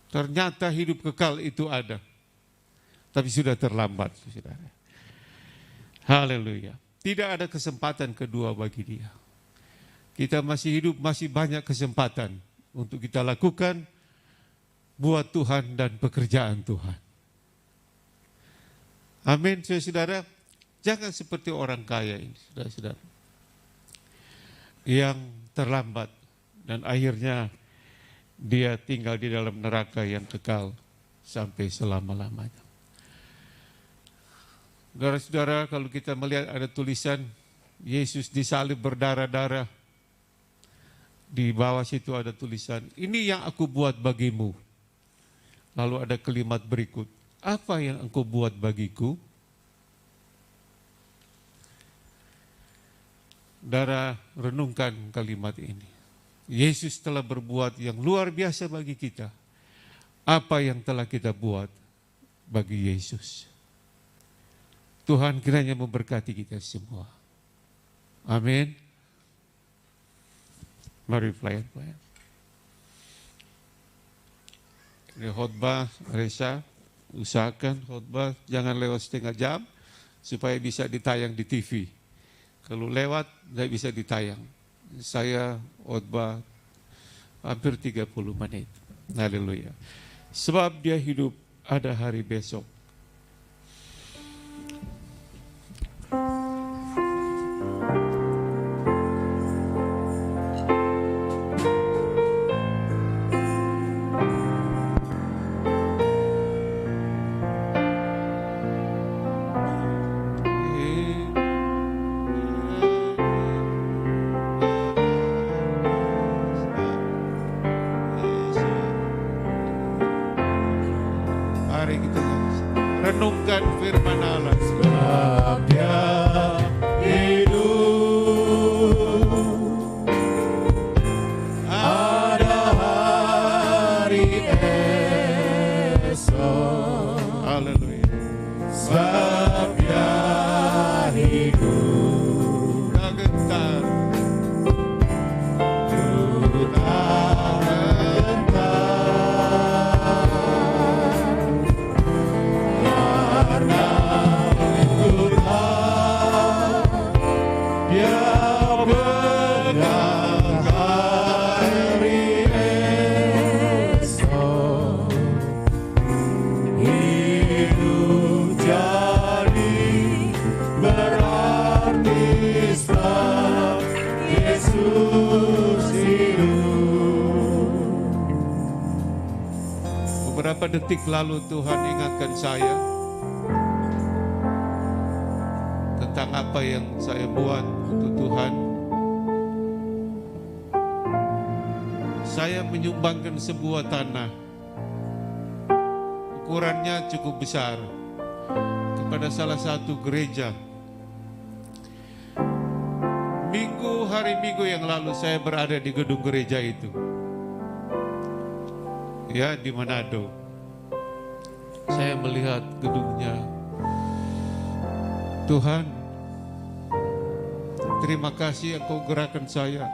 Ternyata hidup kekal itu ada. Tapi sudah terlambat, saudara. Haleluya. Tidak ada kesempatan kedua bagi dia. Kita masih hidup, masih banyak kesempatan untuk kita lakukan buat Tuhan dan pekerjaan Tuhan. Amin, saudara. Jangan seperti orang kaya ini, saudara-saudara, yang terlambat dan akhirnya dia tinggal di dalam neraka yang kekal sampai selama-lamanya. Saudara-saudara, kalau kita melihat ada tulisan Yesus disalib berdarah-darah, di bawah situ ada tulisan, ini yang aku buat bagimu. Lalu ada kalimat berikut, apa yang engkau buat bagiku? Saudara, renungkan kalimat ini. Yesus telah berbuat yang luar biasa bagi kita. Apa yang telah kita buat bagi Yesus? Tuhan kiranya memberkati kita semua. Amin. Mari pelayan-pelayan. Ini khotbah, Reza, usahakan khotbah jangan lewat setengah jam supaya bisa ditayang di TV. Kalau lewat tidak bisa ditayang. Saya khotbah hampir 30 menit. Haleluya. Sebab dia hidup, ada hari besok. Mari kita renungkan firman Allah. Sebab dia hidup, ada hari esok. Haleluya. Sebab dia hidup, tak gentar. Beberapa detik lalu Tuhan ingatkan saya tentang apa yang saya buat untuk Tuhan. Saya menyumbangkan sebuah tanah, ukurannya cukup besar, kepada salah satu gereja. hari Minggu yang lalu saya berada di gedung gereja itu. Ya, di Manado. Saya melihat gedungnya. Tuhan, terima kasih Engkau gerakkan saya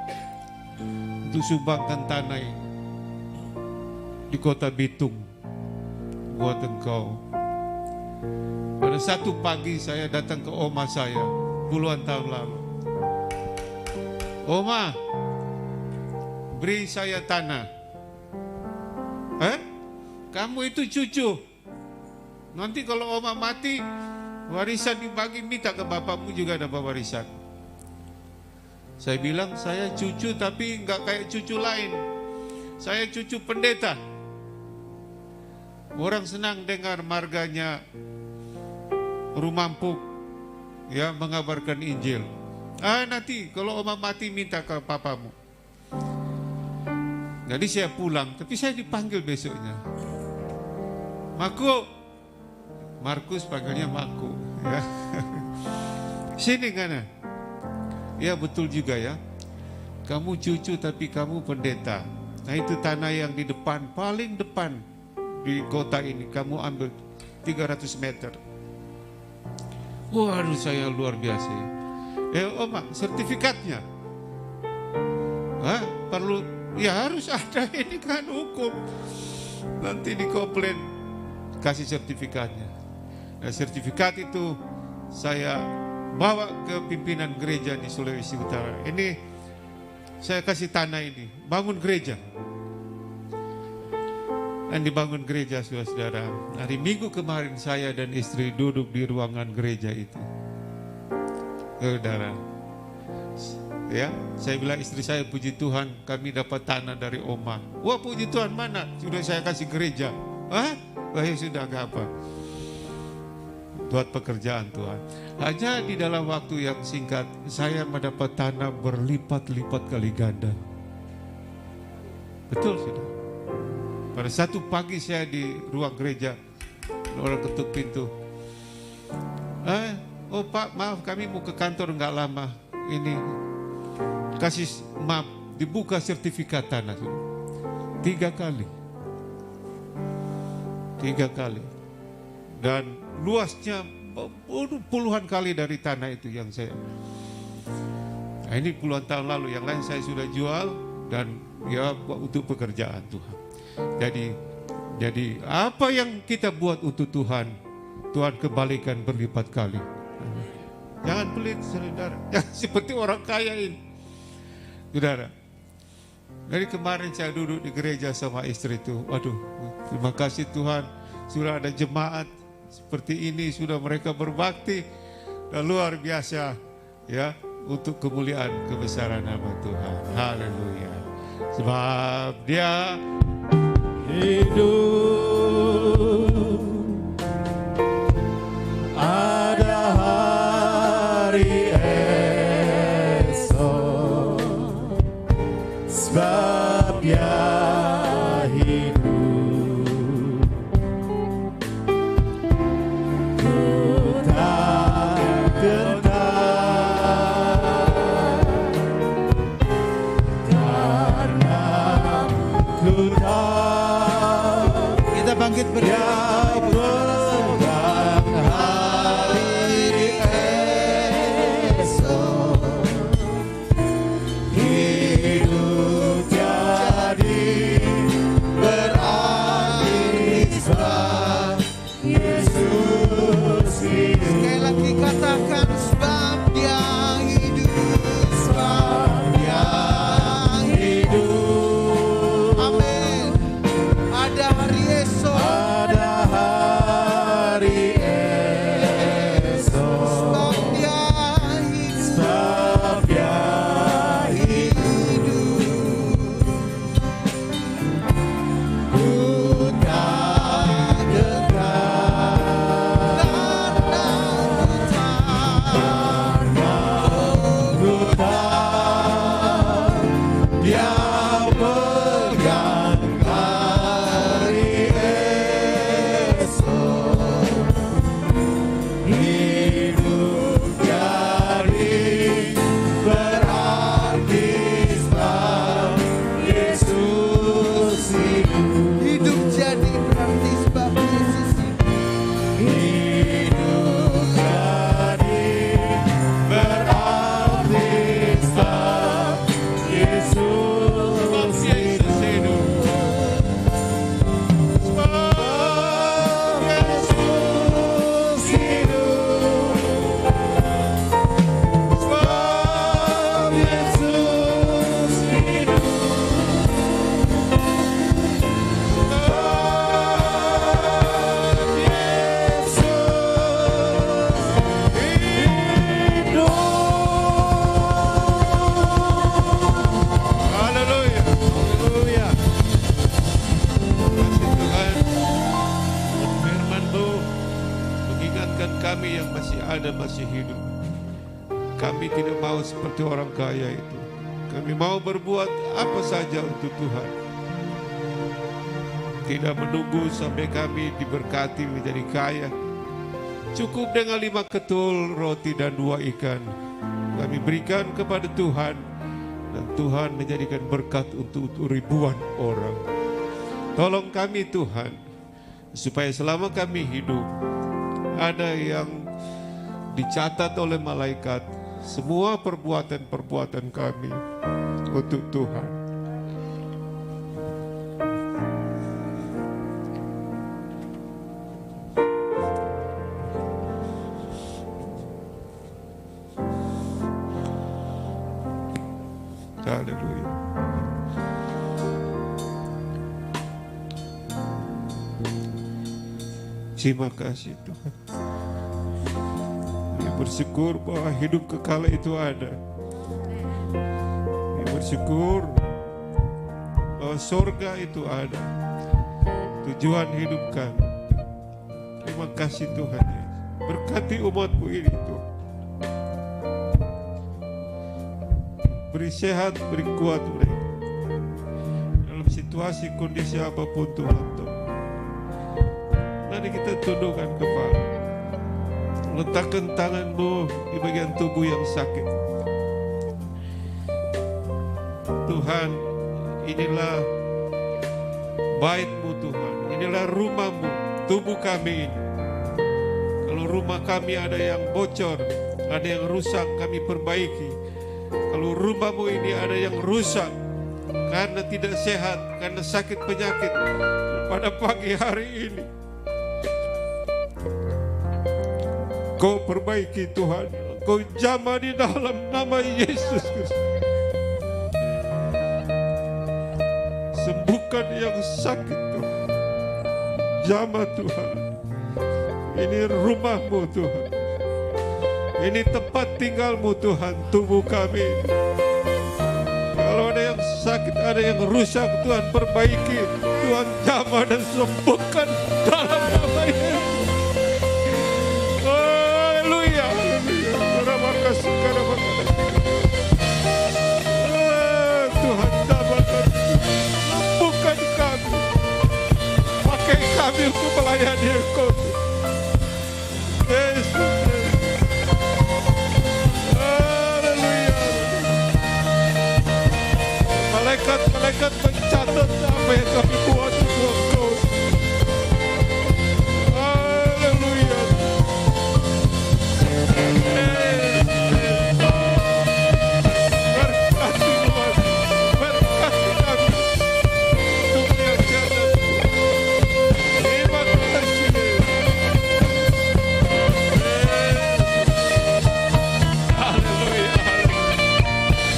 untuk sumbangkan tanah ini di kota Bitung buat Engkau. Pada satu pagi saya datang ke oma saya puluhan tahun lalu. Oma, beri saya tanah. Kamu itu cucu. Nanti kalau oma mati, warisan dibagi, minta ke bapakmu juga dapat warisan. Saya bilang, saya cucu tapi enggak kayak cucu lain. Saya cucu pendeta. Orang senang dengar marganya Rumampuk ya mengabarkan Injil. Nanti kalau oma mati minta ke papamu. Jadi saya pulang, tapi saya dipanggil besoknya. Markus panggilnya Maku. Ya. Sini kan? Ya betul juga ya. Kamu cucu tapi kamu pendeta. Nah itu tanah yang di depan, paling depan di kota ini. Kamu ambil 300 meter. Waduh saya luar biasa ya. Oma sertifikatnya. Perlu, ya harus ada, ini kan hukum. Nanti dikomplain, kasih sertifikatnya. Nah, sertifikat itu saya bawa ke pimpinan gereja di Sulawesi Utara. Ini saya kasih tanah ini, bangun gereja. Dan dibangun gereja, saudara-saudara. Hari Minggu kemarin saya dan istri duduk di ruangan gereja itu. Saudara, ya, saya bilang istri saya, puji Tuhan kami dapat tanah dari oma. Wah puji Tuhan, mana? Sudah saya kasih gereja. Wah ya sudah, gak apa. Buat pekerjaan Tuhan. Hanya di dalam waktu yang singkat saya mendapat tanah berlipat-lipat kali ganda. Betul sudah. Pada satu pagi saya di ruang gereja, orang ketuk pintu. Oh Pak, maaf kami mau ke kantor nggak lama. Ini kasih maaf, dibuka sertifikat tanah. 3 kali. Dan luasnya puluhan kali dari tanah itu yang saya. Nah, ini puluhan tahun lalu, yang lain saya sudah jual dan ya untuk pekerjaan Tuhan. Jadi apa yang kita buat untuk Tuhan, Tuhan kembalikan berlipat kali. Jangan pelit, saudara. Jangan seperti orang kaya ini, saudara. Dari kemarin saya duduk di gereja sama istri itu. Waduh, terima kasih Tuhan, sudah ada jemaat seperti ini, sudah mereka berbakti dan luar biasa ya, untuk kemuliaan kebesaran nama Tuhan. Haleluya. Sebab Dia hidup, ada hari esok, sebab Dia hidup, ku tak gentar, karena ku tak. Kita Kami tidak mau seperti orang kaya itu. Kami mau berbuat apa saja untuk Tuhan. Tidak menunggu sampai kami diberkati menjadi kaya. Cukup dengan 5 ketul roti dan 2 ikan. Kami berikan kepada Tuhan. Dan Tuhan menjadikan berkat untuk ribuan orang. Tolong kami Tuhan, supaya selama kami hidup, ada yang dicatat oleh malaikat, semua perbuatan-perbuatan kami untuk Tuhan. Haleluya. Terima kasih Tuhan. Kami bersyukur bahwa hidup kekal itu ada. Kami bersyukur bahwa surga itu ada. Tujuan hidup kami. Terima kasih Tuhan. Berkati umat-Mu ini Tuhan. Beri sehat, beri kuat mereka. Dalam situasi kondisi apapun Tuhan. Mari kita tundukkan kepala. Letakkan tangan-Mu di bagian tubuh yang sakit. Tuhan, inilah bait-Mu Tuhan. Inilah rumah-Mu, tubuh kami ini. Kalau rumah kami ada yang bocor, ada yang rusak, kami perbaiki. Kalau rumah-Mu ini ada yang rusak karena tidak sehat, karena sakit penyakit, pada pagi hari ini Kau perbaiki Tuhan, Kau jamah di dalam nama Yesus Kristus. Sembuhkan yang sakit Tuhan, jamah Tuhan. Ini rumah-Mu Tuhan, ini tempat tinggal-Mu Tuhan, tubuh kami. Kalau ada yang sakit, ada yang rusak, Tuhan perbaiki, Tuhan jamah dan sembuhkan dalam nama Yesus. Haleluya, haleluya. Terima kasih karena Tuhan jamahkan, sembuhkan kami, pakai kami untuk melayani Engkau. Yesus. Malaikat mencatat apa yang kami buat untuk Engkau. Haleluya. Berkati Tuhan, berkati kami untuk yang catat. Terima kasih. Haleluya.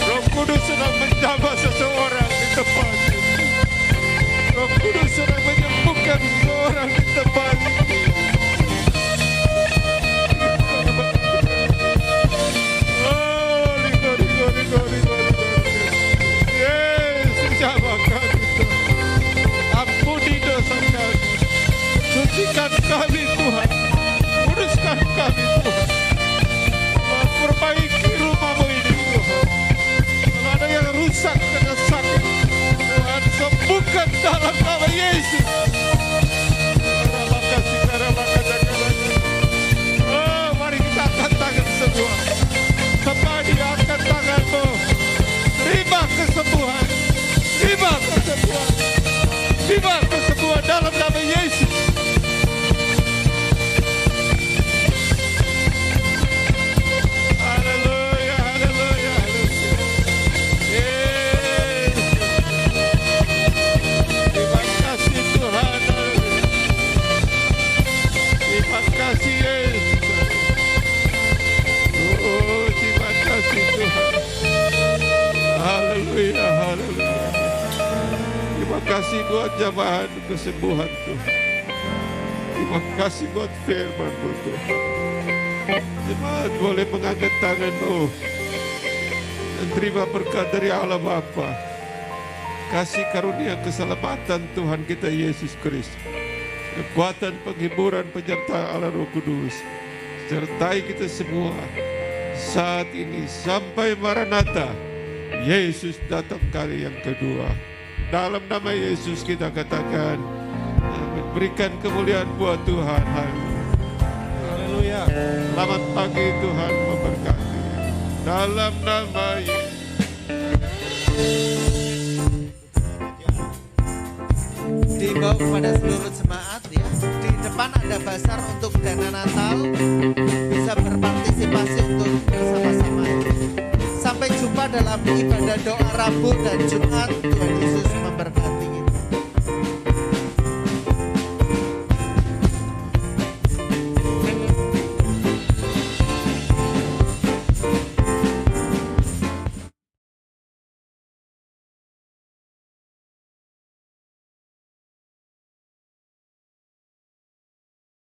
Roh Kudus sedang menjamah seseorang di tempat ini. Roh Kudus sedang menyembuhkan seseorang di tempat ini. Yesus, jamah kami Tuhan. Ampuni dosa kami. Sucikan kami Tuhan. Kuduskan kami Tuhan. Perbaiki rumah-Mu ini Tuhan. Kalau ada yang rusak karena sakit, Tuhan sembuhkan dalam nama Yesus. Terima kasih karena oh, mari kita angkat tangan semua. Kembali angkat tangan-Mu. Terima kesembuhan. Terima kesembuhan. Terima kesembuhan dalam nama Yesus. Haleluya, haleluya, haleluya. Terima kasih Tuhan. Terima kasih Yesus. Oh, terima kasih Tuhan. Haleluya, haleluya. Terima kasih buat jamahan kesembuhan Tuhan. Terima kasih buat firman-Mu Tuhan. Jemaat boleh mengangkat tangan-Mu dan terima berkat dari Allah Bapa, kasih karunia keselamatan Tuhan kita Yesus Kristus, kekuatan penghiburan penyertaan Allah Roh Kudus sertai kita semua saat ini sampai Maranatha, Yesus datang kali yang kedua. Dalam nama Yesus kita katakan, amin. Berikan kemuliaan buat Tuhan. Haleluya. Selamat pagi, Tuhan memberkati. Dalam nama Yesus. Dibawa kepada seluruh jemaat ya. Di depan ada basar untuk dana Natal. Bisa berpartisipasi untuk bersama-sama. Sampai jumpa dalam ibadah doa Rabu dan Jumat. Tuhan Yesus memberkati.